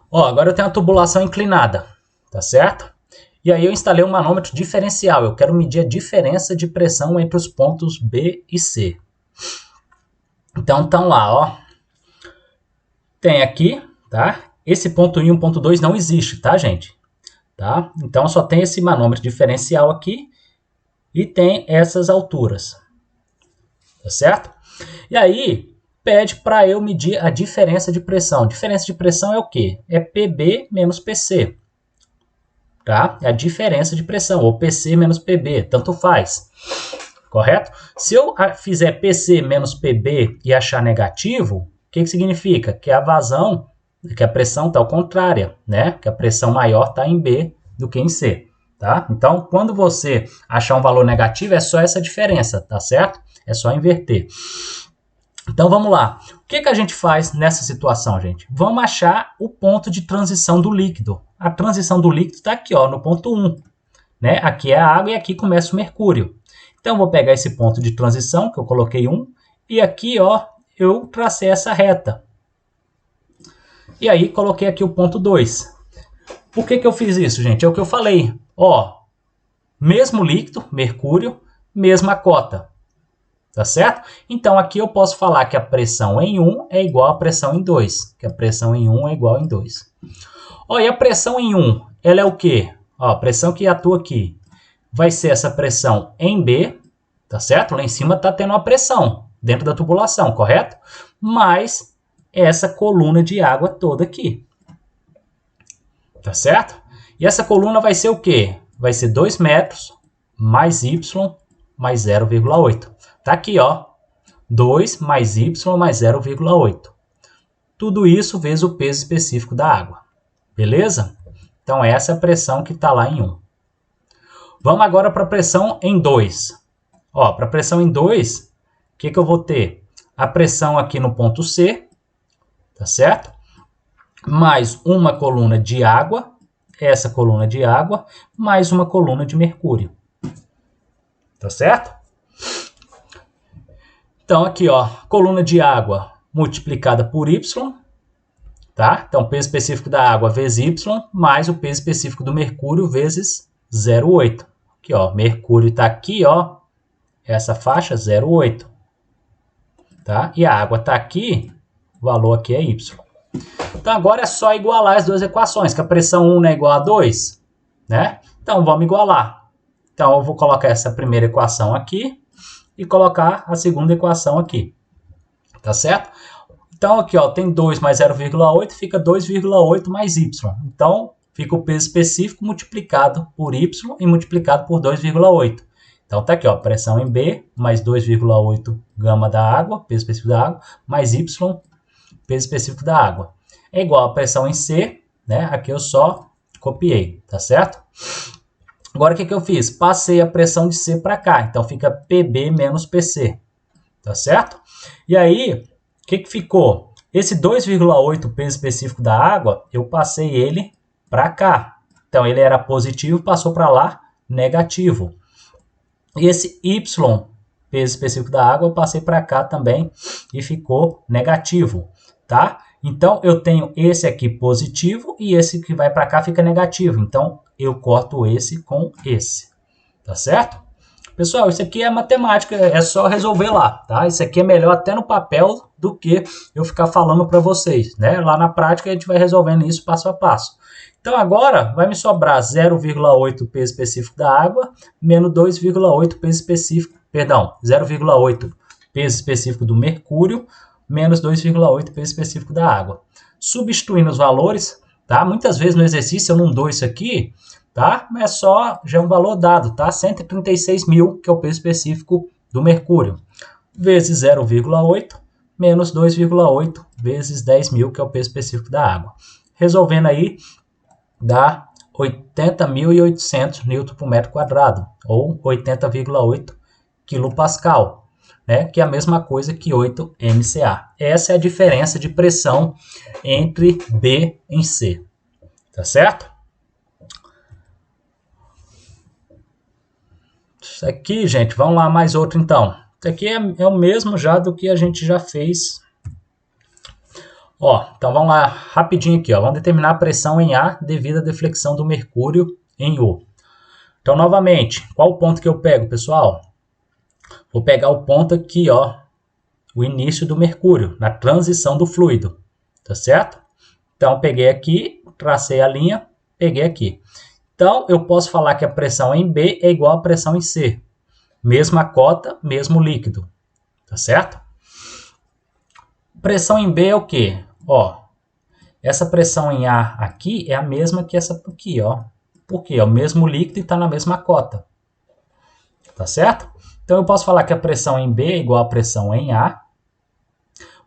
Ó, agora eu tenho a tubulação inclinada, tá certo? E aí eu instalei um manômetro diferencial. Eu quero medir a diferença de pressão entre os pontos B e C. Então, estão lá, ó. Tem aqui, tá? Esse ponto 1 e o ponto 2 não existe, tá, gente? Tá? Então, só tem esse manômetro diferencial aqui e tem essas alturas. Tá certo? E aí, pede para eu medir a diferença de pressão. Diferença de pressão é o quê? É PB menos PC. Tá? É a diferença de pressão, ou PC menos PB, tanto faz. Correto? Se eu fizer PC menos PB e achar negativo, o que significa? Que a vazão, que a pressão está ao contrário, né? Que a pressão maior está em B do que em C. Tá? Então, quando você achar um valor negativo, é só essa diferença, tá certo? É só inverter. Então, vamos lá. O que a gente faz nessa situação, gente? Vamos achar o ponto de transição do líquido. a transição do líquido está aqui, ó, no ponto 1. Né? Aqui é a água e aqui começa o mercúrio. Então, eu vou pegar esse ponto de transição, que eu coloquei 1, e aqui, ó, eu tracei essa reta. E aí, coloquei aqui o ponto 2. Por que eu fiz isso, gente? É o que eu falei. Ó, mesmo líquido, mercúrio, mesma cota. Tá certo? Então, aqui eu posso falar que a pressão em 1 é igual à pressão em 2. Que a pressão em 1 é igual em 2. Ó, e a pressão em 1, ela é o quê? Ó, a pressão que atua aqui vai ser essa pressão em B, tá certo? Lá em cima está tendo uma pressão dentro da tubulação, correto? Mais essa coluna de água toda aqui. Tá certo? E essa coluna vai ser o quê? Vai ser 2 metros mais Y mais 0,8. Tá aqui, ó. 2 mais Y mais 0,8. Tudo isso vezes o peso específico da água. Beleza? Então, essa é a pressão que está lá em 1. Vamos agora para a pressão em 2. Ó, para a pressão em 2, o que eu vou ter? A pressão aqui no ponto C, tá certo? Mais uma coluna de água, essa coluna de água, mais uma coluna de mercúrio. Tá certo? Então, aqui, ó, coluna de água multiplicada por Y, tá? Então, peso específico da água vezes Y, mais o peso específico do mercúrio vezes 0,8. Aqui, ó, mercúrio está aqui, ó, essa faixa 0,8. Tá? E a água está aqui, o valor aqui é Y. Então, agora é só igualar as duas equações, que a pressão 1 não é igual a 2, né? Então, vamos igualar. Então, eu vou colocar essa primeira equação aqui e colocar a segunda equação aqui. Tá certo? Então, aqui, ó, tem 2 mais 0,8, fica 2,8 mais Y. Então, fica o peso específico multiplicado por Y e multiplicado por 2,8. Então, tá aqui, ó, pressão em B, mais 2,8 gama da água, peso específico da água, mais Y, peso específico da água. É igual a pressão em C, né? Aqui eu só copiei, tá certo? Agora, o que eu fiz? Passei a pressão de C para cá, então fica PB menos PC, tá certo? E aí, o que ficou? Esse 2,8 peso específico da água, eu passei ele para cá. Então, ele era positivo, passou para lá, negativo. E esse Y, peso específico da água, eu passei para cá também e ficou negativo, tá? Então, eu tenho esse aqui positivo e esse que vai para cá fica negativo. Então, eu corto esse com esse, tá certo? Pessoal, isso aqui é matemática, é só resolver lá, tá? Isso aqui é melhor até no papel do que eu ficar falando para vocês, né? Lá na prática a gente vai resolvendo isso passo a passo. Então agora vai me sobrar 0,8 peso específico da água menos 2,8 peso específico, perdão, 0,8 peso específico do mercúrio menos 2,8 peso específico da água. Substituindo os valores, tá? Muitas vezes no exercício eu não dou isso aqui, tá? Mas é só, já é um valor dado, tá? 136 mil, que é o peso específico do mercúrio, vezes 0,8 menos 2,8 vezes 10 mil, que é o peso específico da água. Resolvendo aí, dá 80.800 Nm por metro quadrado, ou 80,8 kPa, né? Que é a mesma coisa que 8 MCA. Essa é a diferença de pressão entre B e C, tá certo? Isso aqui, gente, vamos lá, mais outro então. Isso aqui é o mesmo já do que a gente já fez. Ó, então vamos lá, rapidinho aqui, ó. Vamos determinar a pressão em A devido à deflexão do mercúrio em U. Então, novamente, qual o ponto que eu pego, pessoal? Vou pegar o ponto aqui, ó, o início do mercúrio, na transição do fluido, tá certo? Então, peguei aqui, tracei a linha, peguei aqui. Então, eu posso falar que a pressão em B é igual à pressão em C. Mesma cota, mesmo líquido, tá certo? Pressão em B é o quê? Ó, essa pressão em A aqui é a mesma que essa aqui, ó. Por quê? É o mesmo líquido e está na mesma cota. Tá certo? Então, eu posso falar que a pressão em B é igual à pressão em A,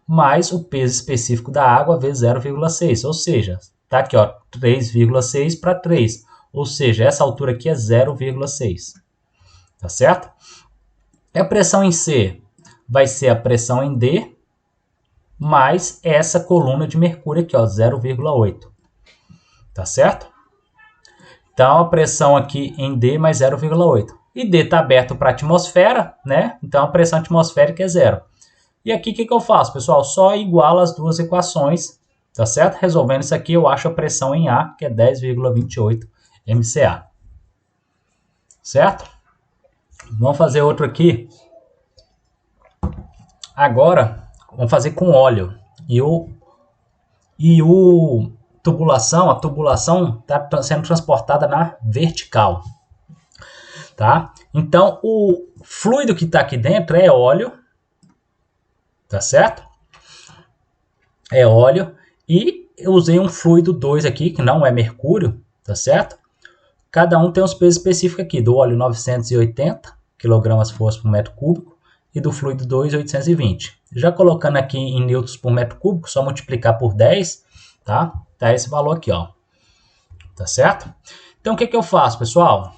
mais o peso específico da água vezes 0,6. Ou seja, tá aqui, ó, 3,6 para 3. Ou seja, essa altura aqui é 0,6. Tá certo? E a pressão em C vai ser a pressão em D, mais essa coluna de mercúrio aqui, ó, 0,8. Tá certo? Então, a pressão aqui em D mais 0,8. E D está aberto para a atmosfera, né? Então, a pressão atmosférica é 0. E aqui, o que eu faço, pessoal? Só igualo as duas equações, tá certo? Resolvendo isso aqui, eu acho a pressão em A, que é 10,28 MCA. Certo? Vamos fazer outro aqui. Agora, vamos fazer com óleo. A tubulação está sendo transportada na vertical. Tá? Então, o fluido que está aqui dentro é óleo. Tá certo? É óleo. E eu usei um fluido 2 aqui, que não é mercúrio. Tá certo? Cada um tem os pesos específicos aqui. Do óleo 980 kg/força por metro cúbico. E do fluido 2, 820. Já colocando aqui em newtons por metro cúbico, só multiplicar por 10, tá? Tá esse valor aqui, ó. Tá certo? Então, o que eu faço, pessoal?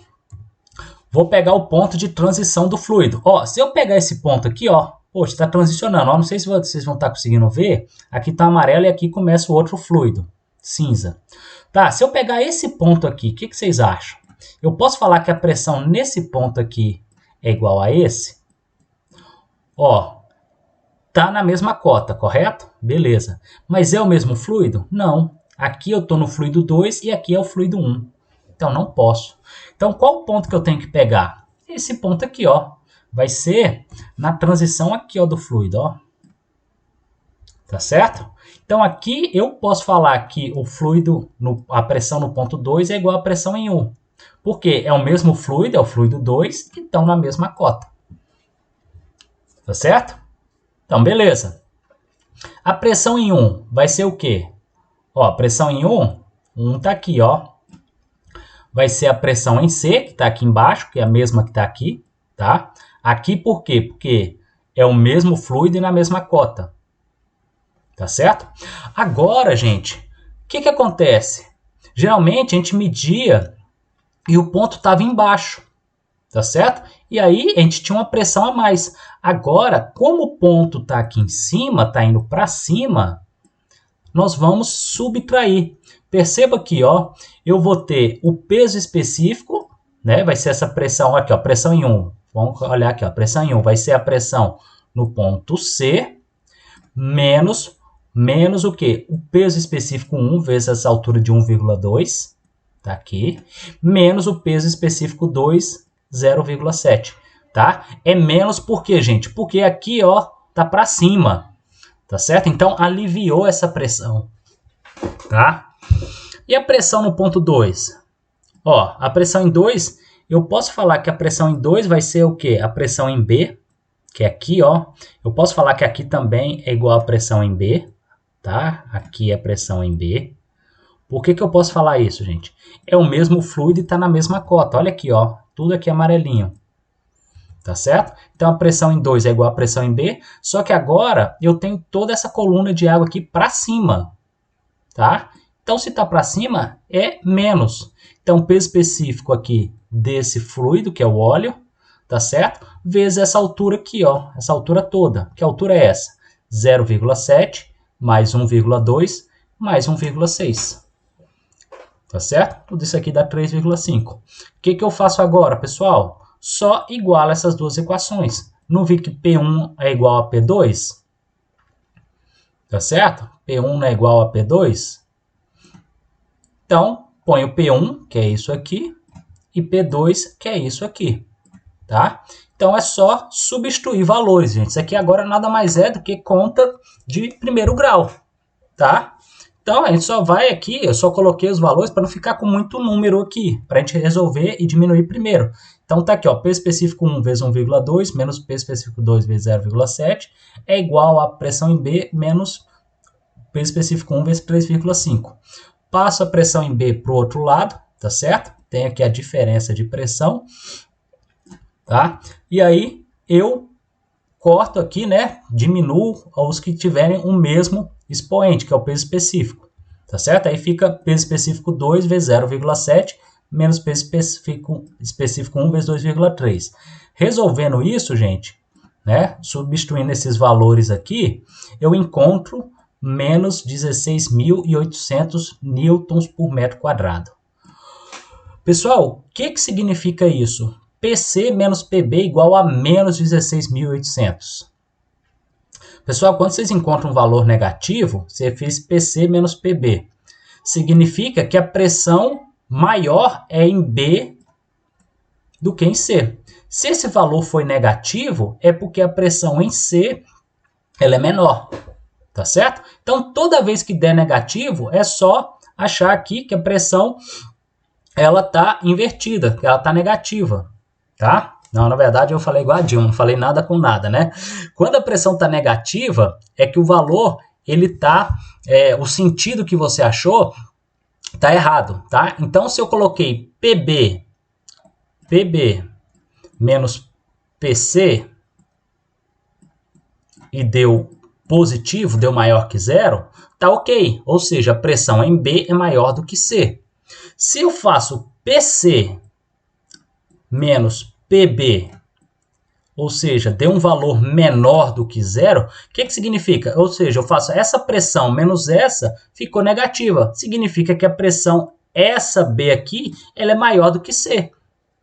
Vou pegar o ponto de transição do fluido. Ó, se eu pegar esse ponto aqui, ó, poxa, está transicionando. Ó, não sei se vocês vão estar conseguindo ver. Aqui está amarelo e aqui começa o outro fluido, cinza. Tá, se eu pegar esse ponto aqui, o que vocês acham? Eu posso falar que a pressão nesse ponto aqui é igual a esse? Ó, tá na mesma cota, correto? Beleza. Mas é o mesmo fluido? Não. Aqui eu estou no fluido 2 e aqui é o fluido 1. Então, não posso. Então, qual o ponto que eu tenho que pegar? Esse ponto aqui, ó. Vai ser na transição aqui, ó, do fluido, ó. Tá certo? Então, aqui eu posso falar que o fluido, a pressão no ponto 2 é igual à pressão em 1. Porque é o mesmo fluido, é o fluido 2, que estão na mesma cota. Tá certo? Então, beleza. A pressão em 1 vai ser o quê? Ó, a pressão em 1 tá aqui, ó. Vai ser a pressão em C, que tá aqui embaixo, que é a mesma que tá aqui, tá? Aqui por quê? Porque é o mesmo fluido e na mesma cota. Tá certo? Agora, gente, o que acontece? Geralmente a gente media e o ponto estava embaixo. Tá certo? E aí a gente tinha uma pressão a mais. Agora, como o ponto está aqui em cima, está indo para cima, nós vamos subtrair. Perceba aqui, ó, eu vou ter o peso específico, né? Vai ser essa pressão aqui, ó, pressão em 1. Vamos olhar aqui, ó, pressão em 1 vai ser a pressão no ponto C, menos o quê? O peso específico 1 vezes essa altura de 1,2, tá aqui, menos o peso específico 2, 0,7, tá? É menos por quê, gente? Porque aqui, ó, tá para cima, tá certo? Então, aliviou essa pressão, tá? E a pressão no ponto 2? Ó, a pressão em 2, eu posso falar que a pressão em 2 vai ser o quê? A pressão em B, que é aqui, ó. Eu posso falar que aqui também é igual a pressão em B, tá? Aqui é a pressão em B. Por que eu posso falar isso, gente? É o mesmo fluido e está na mesma cota. Olha aqui, ó. Tudo aqui amarelinho. Tá certo? Então, a pressão em 2 é igual a pressão em B. Só que agora eu tenho toda essa coluna de água aqui para cima. Tá? Então, se está para cima, é menos. Então, o peso específico aqui desse fluido, que é o óleo, tá certo? Vezes essa altura aqui, ó. Essa altura toda. Que altura é essa? 0,7 mais 1,2 mais 1,6. Tá certo? Tudo isso aqui dá 3,5. O que eu faço agora, pessoal? Só igualo essas duas equações. Não vi que P1 é igual a P2? Tá certo? P1 não é igual a P2? Então, ponho P1, que é isso aqui, e P2, que é isso aqui. Tá? Então, é só substituir valores, gente. Isso aqui agora nada mais é do que conta de primeiro grau. Tá? Então, a gente só vai aqui, eu só coloquei os valores para não ficar com muito número aqui, para a gente resolver e diminuir primeiro. Então, tá aqui, ó, peso específico 1 vezes 1,2 menos peso específico 2 vezes 0,7 é igual a pressão em B menos peso específico 1 vezes 3,5. Passo a pressão em B para o outro lado, tá certo? Tem aqui a diferença de pressão, tá? E aí, eu corto aqui, né? Diminuo os que tiverem o mesmo expoente, que é o peso específico, tá certo? Aí fica peso específico 2 vezes 0,7 menos peso específico 1 vezes 2,3. Resolvendo isso, gente, né? Substituindo esses valores aqui, eu encontro menos 16.800 newtons por metro quadrado. Pessoal, o que significa isso? PC menos PB igual a menos 16.800. Pessoal, quando vocês encontram um valor negativo, você fez PC menos PB. Significa que a pressão maior é em B do que em C. Se esse valor foi negativo, é porque a pressão em C ela é menor, tá certo? Então, toda vez que der negativo, é só achar aqui que a pressão ela está invertida, que ela está negativa, tá? Não, na verdade eu falei igual a Dilma, não falei nada com nada, né? Quando a pressão está negativa, é que o valor, ele tá, o sentido que você achou tá errado, tá? Então, se eu coloquei PB menos PC e deu positivo, deu maior que zero, tá ok. Ou seja, a pressão em B é maior do que C. Se eu faço PC menos PB, ou seja, deu um valor menor do que zero, o que significa? Ou seja, eu faço essa pressão menos essa, ficou negativa. Significa que a pressão, essa B aqui, ela é maior do que C.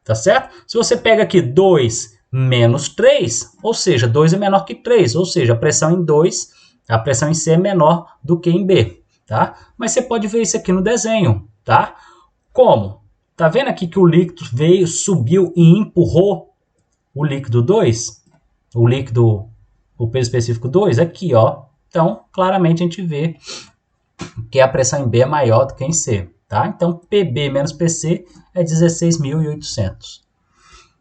Tá certo? Se você pega aqui 2 menos 3, ou seja, 2 é menor que 3, ou seja, a pressão em 2, a pressão em C é menor do que em B, tá? Mas você pode ver isso aqui no desenho, tá? Como? Tá vendo aqui que o líquido veio, subiu e empurrou o líquido 2? O peso específico 2? Aqui, ó. Então, claramente a gente vê que a pressão em B é maior do que em C, tá? Então, PB menos PC é 16.800.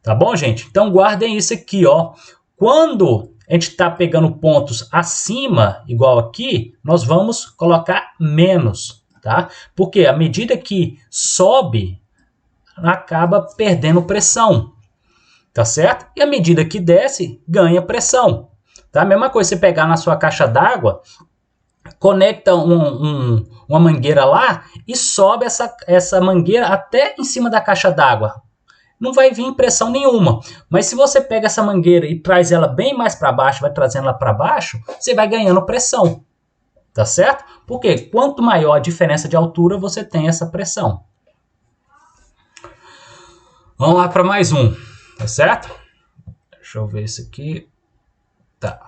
Tá bom, gente? Então, guardem isso aqui, ó. Quando a gente está pegando pontos acima, igual aqui, nós vamos colocar menos, tá? Porque à medida que sobe, acaba perdendo pressão, tá certo? E à medida que desce, ganha pressão, tá? A mesma coisa você pegar na sua caixa d'água, conecta uma mangueira lá e sobe essa mangueira até em cima da caixa d'água. Não vai vir pressão nenhuma. Mas se você pega essa mangueira e traz ela bem mais para baixo, vai trazendo ela para baixo, você vai ganhando pressão. Tá certo? Porque quanto maior a diferença de altura, você tem essa pressão. Vamos lá para mais um. Tá certo? Deixa eu ver isso aqui. Tá.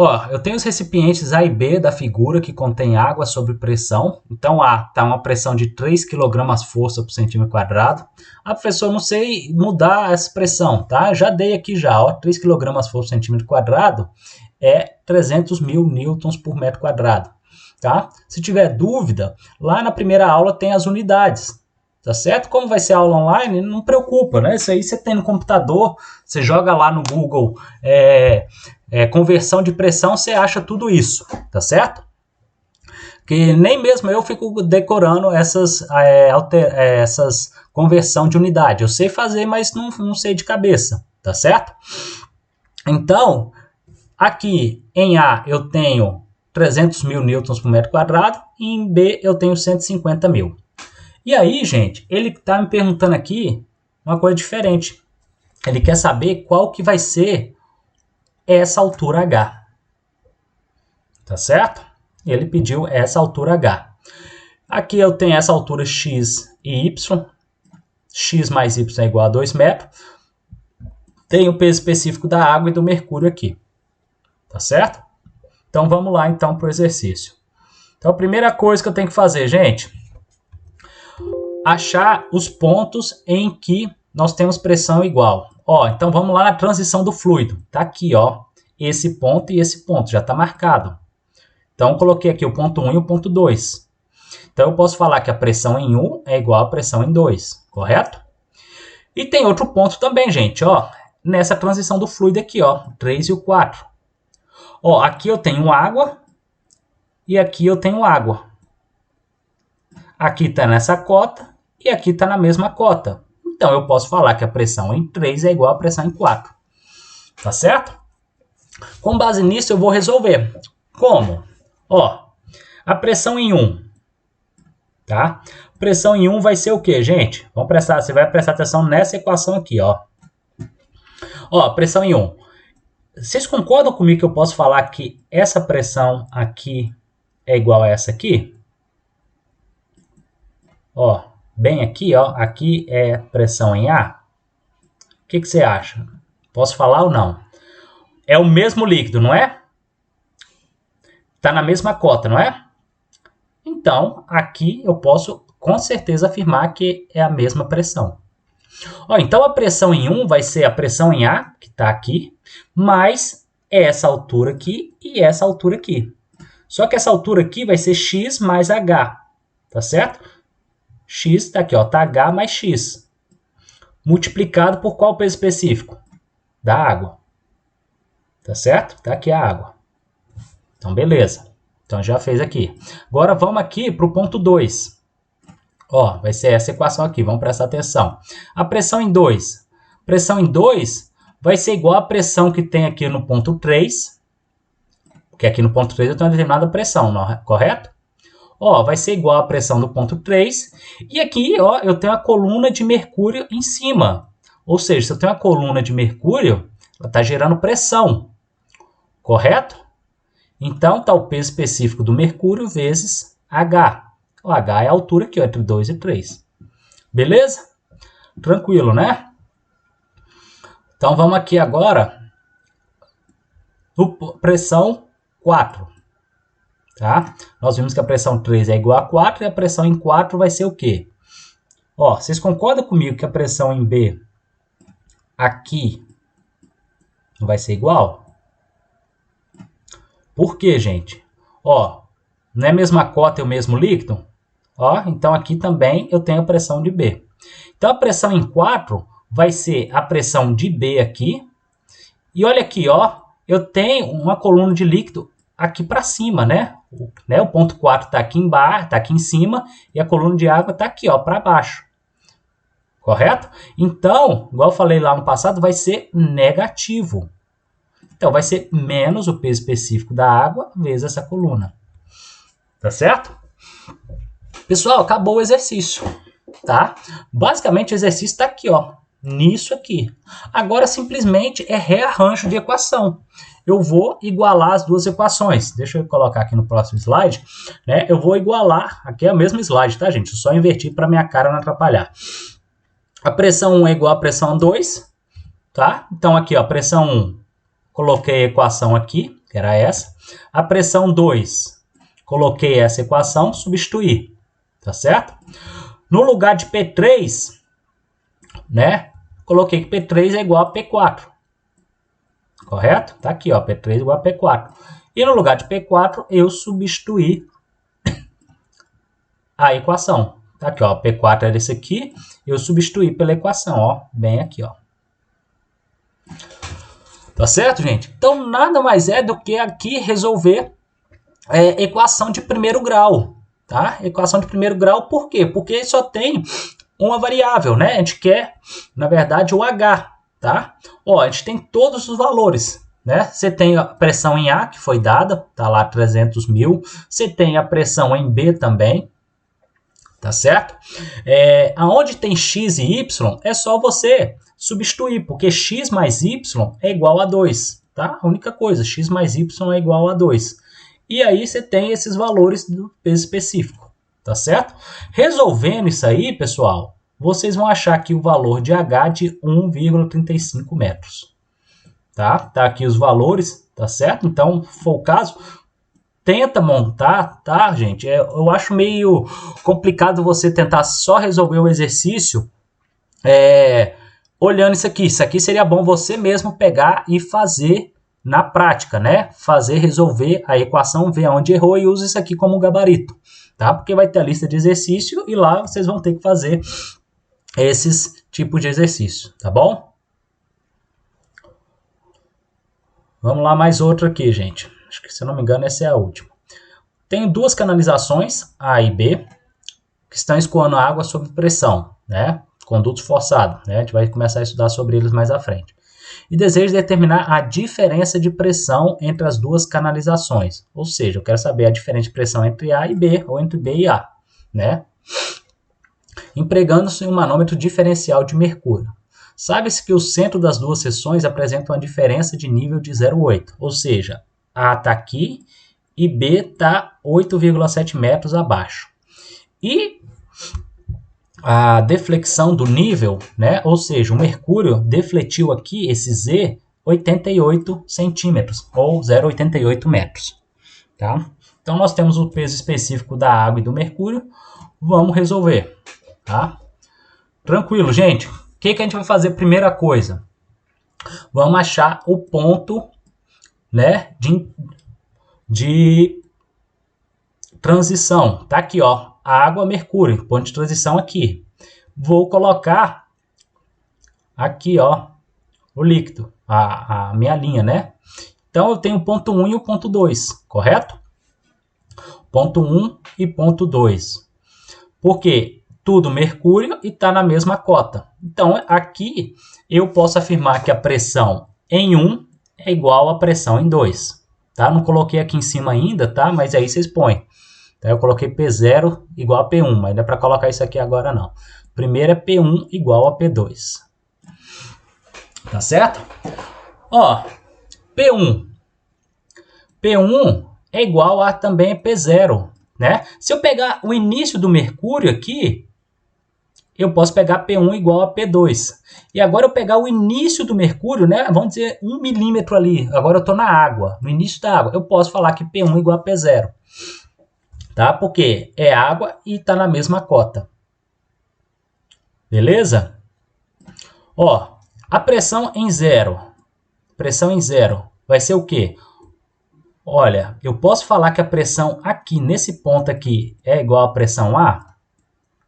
Ó, eu tenho os recipientes A e B da figura que contém água sob pressão. Então, A está uma pressão de 3 kg força por centímetro quadrado. Ah, professor, eu não sei mudar essa pressão, tá? Já dei aqui já, ó, 3 kg força por centímetro quadrado é 300.000 newtons por metro quadrado, tá? Se tiver dúvida, lá na primeira aula tem as unidades, tá certo? Como vai ser aula online, não preocupa, né? Isso aí você tem no computador, você joga lá no Google, conversão de pressão, você acha tudo isso, tá certo? Que nem mesmo eu fico decorando essas conversão de unidade. Eu sei fazer, mas não sei de cabeça, tá certo? Então, aqui em A eu tenho 300.000 newtons por metro quadrado e em B eu tenho 150.000. E aí, gente, ele está me perguntando aqui uma coisa diferente. Ele quer saber qual que vai ser essa altura H. Tá certo? Ele pediu essa altura H. Aqui eu tenho essa altura X e Y. X mais Y é igual a 2 metros. Tem o peso específico da água e do mercúrio aqui. Tá certo? Então vamos lá então para o exercício. Então a primeira coisa que eu tenho que fazer, gente, achar os pontos em que nós temos pressão igual. Ó, então vamos lá na transição do fluido. Tá aqui, ó, esse ponto e esse ponto, já está marcado. Então coloquei aqui o ponto 1 e o ponto 2. Então eu posso falar que a pressão em 1 é igual à pressão em 2, correto? E tem outro ponto também, gente, ó, nessa transição do fluido aqui, ó, 3 e o 4. Ó, aqui eu tenho água e aqui eu tenho água. Aqui está nessa cota e aqui está na mesma cota. Então, eu posso falar que a pressão em 3 é igual à pressão em 4. Tá certo? Com base nisso, eu vou resolver. Como? Ó, a pressão em 1. Tá? Pressão em 1 vai ser o quê, gente? Você vai prestar atenção nessa equação aqui, ó. Ó, pressão em 1. Vocês concordam comigo que eu posso falar que essa pressão aqui é igual a essa aqui? Ó, bem aqui, ó, aqui é pressão em A. O que você acha? Posso falar ou não? É o mesmo líquido, não é? Está na mesma cota, não é? Então, aqui eu posso com certeza afirmar que é a mesma pressão. Ó, então, a pressão em 1 vai ser a pressão em A, que está aqui, mais essa altura aqui e essa altura aqui. Só que essa altura aqui vai ser X mais H, tá certo? X está aqui, ó, tá H mais X. Multiplicado por qual peso específico? Da água. Tá certo? Tá aqui a água. Então, beleza. Então, já fez aqui. Agora, vamos aqui para o ponto 2. Ó, vai ser essa equação aqui. Vamos prestar atenção. A pressão em 2. Pressão em 2 vai ser igual à pressão que tem aqui no ponto 3. Porque aqui no ponto 3 eu tenho uma determinada pressão, não, correto? Ó, vai ser igual à pressão do ponto 3. E aqui, ó, eu tenho a coluna de mercúrio em cima. Ou seja, se eu tenho uma coluna de mercúrio, ela está gerando pressão. Correto? Então, está o peso específico do mercúrio vezes H. O H é a altura aqui, ó, entre 2 e 3. Beleza? Tranquilo, né? Então, vamos aqui agora no pressão 4. Tá? Nós vimos que a pressão 3 é igual a 4 e a pressão em 4 vai ser o quê? Ó, vocês concordam comigo que a pressão em B aqui não vai ser igual? Por quê, gente? Ó, não é a mesma cota e o mesmo líquido? Ó, então aqui também eu tenho a pressão de B. Então a pressão em 4 vai ser a pressão de B aqui. E olha aqui, ó, eu tenho uma coluna de líquido aqui para cima, né? O ponto 4 está aqui embaixo, tá aqui em cima, e a coluna de água está aqui, ó, para baixo. Correto? Então, igual eu falei lá no passado, vai ser negativo. Então, vai ser menos o peso específico da água vezes essa coluna. Tá certo? Pessoal, acabou o exercício, tá? Basicamente, o exercício está aqui, ó, nisso aqui. Agora, simplesmente, é rearranjo de equação. Eu vou igualar as duas equações. Deixa eu colocar aqui no próximo slide, né? Eu vou igualar, aqui é o mesmo slide, tá, gente? Eu só inverti para minha cara não atrapalhar. A pressão 1 é igual à pressão 2, tá? Então, aqui, ó, pressão 1, coloquei a equação aqui, que era essa. A pressão 2, coloquei essa equação, substituí, tá certo? No lugar de P3, né, coloquei que P3 é igual a P4. Correto? Tá aqui, ó, P3 igual a P4. E no lugar de P4, eu substituí a equação. Tá aqui, ó, P4 era esse aqui, eu substituí pela equação, ó, bem aqui, ó. Tá certo, gente? Então, nada mais é do que aqui resolver equação de primeiro grau, tá? Equação de primeiro grau, por quê? Porque só tem uma variável, né? A gente quer, na verdade, o H, tá? Ó, a gente tem todos os valores, né? Você tem a pressão em A, que foi dada, tá lá 300 mil. Você tem a pressão em B também, tá certo? Aonde tem X e Y, é só você substituir, porque X mais Y é igual a 2, tá? A única coisa, X mais Y é igual a 2. E aí você tem esses valores do peso específico, tá certo? Resolvendo isso aí, pessoal, vocês vão achar aqui o valor de H de 1,35 metros. Tá aqui os valores, tá certo? Então, se for o caso, tenta montar, tá, gente? Eu acho meio complicado você tentar só resolver o exercício olhando isso aqui. Isso aqui seria bom você mesmo pegar e fazer na prática, né? Resolver a equação, ver onde errou e usa isso aqui como gabarito, tá? Porque vai ter a lista de exercício e lá vocês vão ter que fazer esses tipos de exercício, tá bom? Vamos lá, mais outro aqui, gente. Acho que, se eu não me engano, essa é a última. Tenho duas canalizações, A e B, que estão escoando água sob pressão, né? Condutos forçados, né? A gente vai começar a estudar sobre eles mais à frente. E desejo determinar a diferença de pressão entre as duas canalizações. Ou seja, eu quero saber a diferença de pressão entre A e B, ou entre B e A, né? Empregando-se um manômetro diferencial de mercúrio. Sabe-se que o centro das duas seções apresenta uma diferença de nível de 0,8, ou seja, A está aqui e B está 8,7 metros abaixo. E a deflexão do nível, né? Ou seja, o mercúrio defletiu aqui, esse Z, 88 centímetros, ou 0,88 metros. Tá? Então, nós temos o peso específico da água e do mercúrio. Vamos resolver. Tá? Tranquilo, gente. O que a gente vai fazer? Primeira coisa, vamos achar o ponto, né, de transição. Tá aqui, ó, água, mercúrio, ponto de transição aqui. Vou colocar aqui, ó, o líquido, a minha linha, né? Então, eu tenho o ponto 1 e o ponto 2, correto? Ponto 1 e ponto 2. Por quê? Tudo mercúrio e está na mesma cota. Então, aqui eu posso afirmar que a pressão em 1 é igual à pressão em 2. Tá? Não coloquei aqui em cima ainda, tá? Mas aí vocês põem. Então, eu coloquei P0 igual a P1, mas não é para colocar isso aqui agora não. Primeiro é P1 igual a P2. Tá certo? Ó, P1. P1 é igual a também P0, né? Se eu pegar o início do mercúrio aqui, eu posso pegar P1 igual a P2. E agora eu pegar o início do mercúrio, né? Vamos dizer 1 milímetro ali. Agora eu estou na água, no início da água. Eu posso falar que P1 igual a P0. Tá? Porque é água e está na mesma cota. Beleza? Ó, a pressão em zero. Pressão em zero vai ser o quê? Olha, eu posso falar que a pressão aqui, nesse ponto aqui, é igual à pressão A?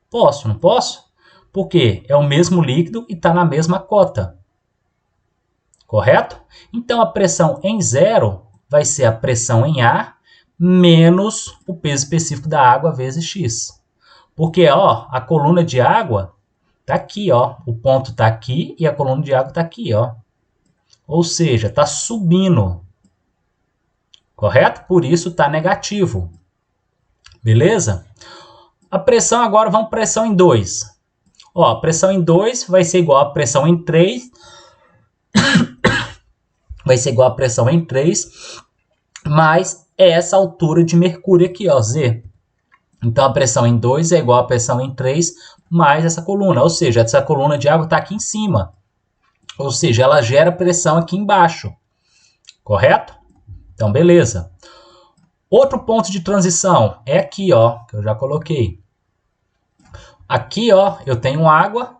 Posso, não posso? Porque é o mesmo líquido e está na mesma cota. Correto? Então, a pressão em zero vai ser a pressão em A menos o peso específico da água vezes X. Porque, ó, a coluna de água está aqui, ó. O ponto está aqui e a coluna de água está aqui, ó. Ou seja, está subindo. Correto? Por isso está negativo. Beleza? A pressão agora, vamos para pressão em 2. Ó, a pressão em 2 vai ser igual a pressão em 3. Vai ser igual a pressão em 3, mais essa altura de mercúrio aqui, ó, Z. Então, a pressão em 2 é igual a pressão em 3, mais essa coluna. Ou seja, essa coluna de água está aqui em cima. Ou seja, ela gera pressão aqui embaixo. Correto? Então, beleza. Outro ponto de transição é aqui, ó, que eu já coloquei. Aqui, ó, eu tenho água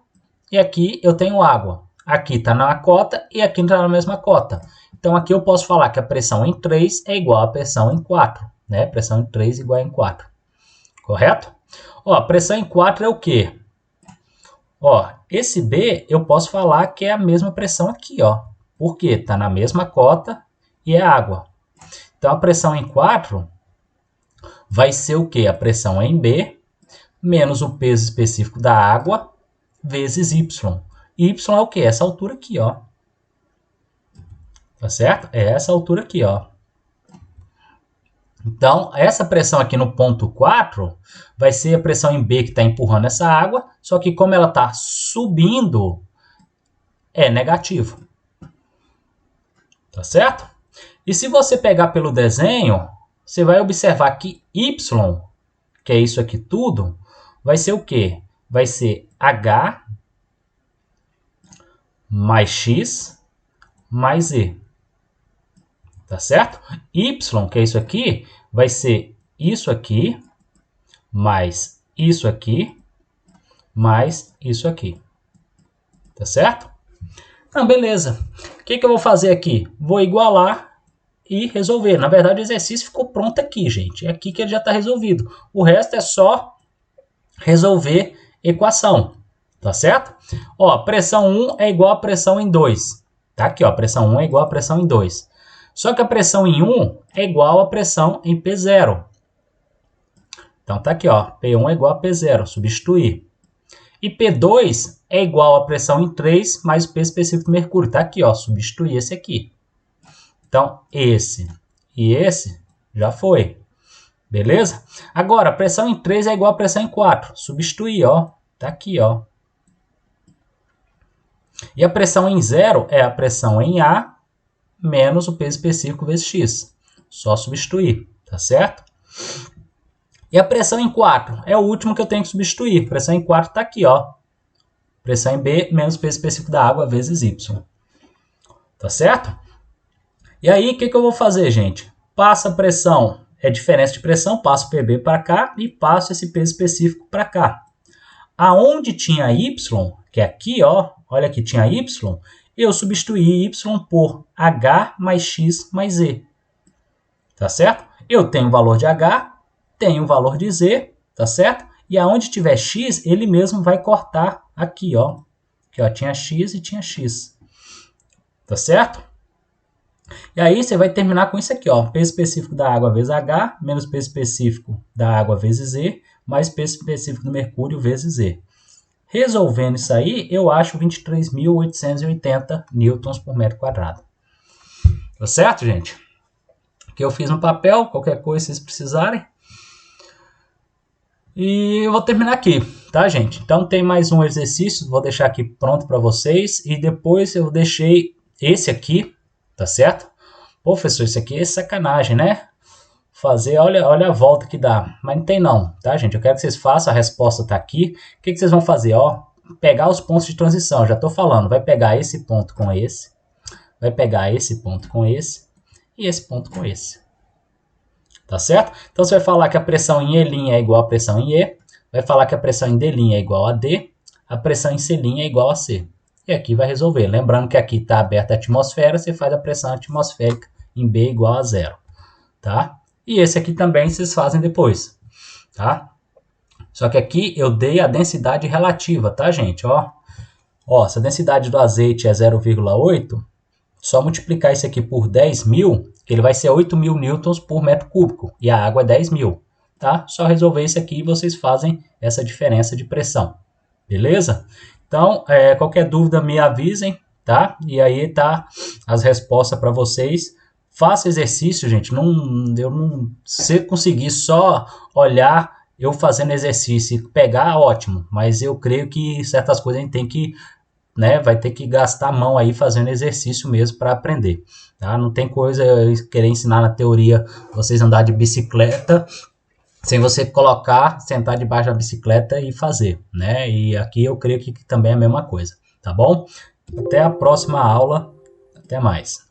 e aqui eu tenho água. Aqui está na cota e aqui está na mesma cota. Então, aqui eu posso falar que a pressão em 3 é igual a pressão em 4. Né? Pressão em 3 é igual a em 4. Correto? Ó, a pressão em 4 é o quê? Ó, esse B eu posso falar que é a mesma pressão aqui, ó. Por quê? Está na mesma cota e é água. Então, a pressão em 4 vai ser o quê? A pressão em B menos o peso específico da água vezes Y. Y é o quê? Essa altura aqui, ó. Tá certo? É essa altura aqui, ó. Então, essa pressão aqui no ponto 4 vai ser a pressão em B que está empurrando essa água, só que como ela está subindo, é negativo. Tá certo? E se você pegar pelo desenho, você vai observar que Y, que é isso aqui tudo, vai ser o quê? Vai ser H mais X mais Z. Tá certo? Y, que é isso aqui, vai ser isso aqui, mais isso aqui, mais isso aqui. Tá certo? Então, beleza. O que eu vou fazer aqui? Vou igualar e resolver. Na verdade, o exercício ficou pronto aqui, gente. É aqui que ele já está resolvido. O resto é só resolver equação. Tá certo? Ó, pressão 1 é igual a pressão em 2. Tá aqui, ó. Pressão 1 é igual a pressão em 2. Só que a pressão em 1 é igual a pressão em P0. Então, tá aqui, ó. P1 é igual a P0. Substituir. E P2 é igual a pressão em 3 mais o peso específico do mercúrio. Tá aqui, ó. Substituir esse aqui. Então, esse e esse já foi. Beleza? Agora, a pressão em 3 é igual a pressão em 4. Substituir, ó. Tá aqui, ó. E a pressão em 0 é a pressão em A menos o peso específico vezes X. Só substituir, tá certo? E a pressão em 4 é o último que eu tenho que substituir. Pressão em 4 está aqui, ó. Pressão em B menos peso específico da água vezes Y. Tá certo? E aí, o que eu vou fazer, gente? Passa a pressão, é diferença de pressão, passo o PB para cá e passo esse peso específico para cá. Aonde tinha Y, que é aqui, ó, olha que tinha Y, eu substituí Y por H mais X mais Z. Tá certo? Eu tenho o valor de H, tenho o valor de Z, tá certo? E aonde tiver X, ele mesmo vai cortar aqui, ó. Aqui, ó, tinha X e tinha X. Tá certo? E aí você vai terminar com isso aqui, ó. Peso específico da água vezes H, menos peso específico da água vezes Z, mais peso específico do mercúrio vezes Z. Resolvendo isso aí, eu acho 23.880 newtons por metro quadrado. Tá certo, gente? Aqui eu fiz no papel, qualquer coisa vocês precisarem. E eu vou terminar aqui, tá, gente? Então tem mais um exercício, vou deixar aqui pronto para vocês. E depois eu deixei esse aqui, tá certo? Pô, professor, isso aqui é sacanagem, né? Fazer, olha a volta que dá. Mas não tem não, tá, gente? Eu quero que vocês façam, a resposta tá aqui. O que vocês vão fazer, ó? Pegar os pontos de transição, já tô falando. Vai pegar esse ponto com esse, vai pegar esse ponto com esse e esse ponto com esse. Tá certo? Então você vai falar que a pressão em E' é igual à pressão em E, vai falar que a pressão em D' é igual a D, a pressão em C' é igual a C. E aqui vai resolver. Lembrando que aqui está aberta a atmosfera, você faz a pressão atmosférica em B igual a 0. Tá? E esse aqui também vocês fazem depois. Tá? Só que aqui eu dei a densidade relativa, tá, gente? Ó, se a densidade do azeite é 0,8, só multiplicar isso aqui por 10.000, que ele vai ser 8.000 newtons por metro cúbico. E a água é 10.000. Tá? Só resolver isso aqui e vocês fazem essa diferença de pressão. Beleza? Então, qualquer dúvida me avisem, tá? E aí tá as respostas para vocês. Faça exercício, gente. Se conseguir só olhar eu fazendo exercício e pegar, ótimo. Mas eu creio que certas coisas a gente tem que, né, vai ter que gastar a mão aí fazendo exercício mesmo para aprender. Tá? Não tem coisa eu querer ensinar na teoria vocês andar de bicicleta sem você colocar, sentar debaixo da bicicleta e fazer, né? E aqui eu creio que também é a mesma coisa, tá bom? Até a próxima aula, até mais.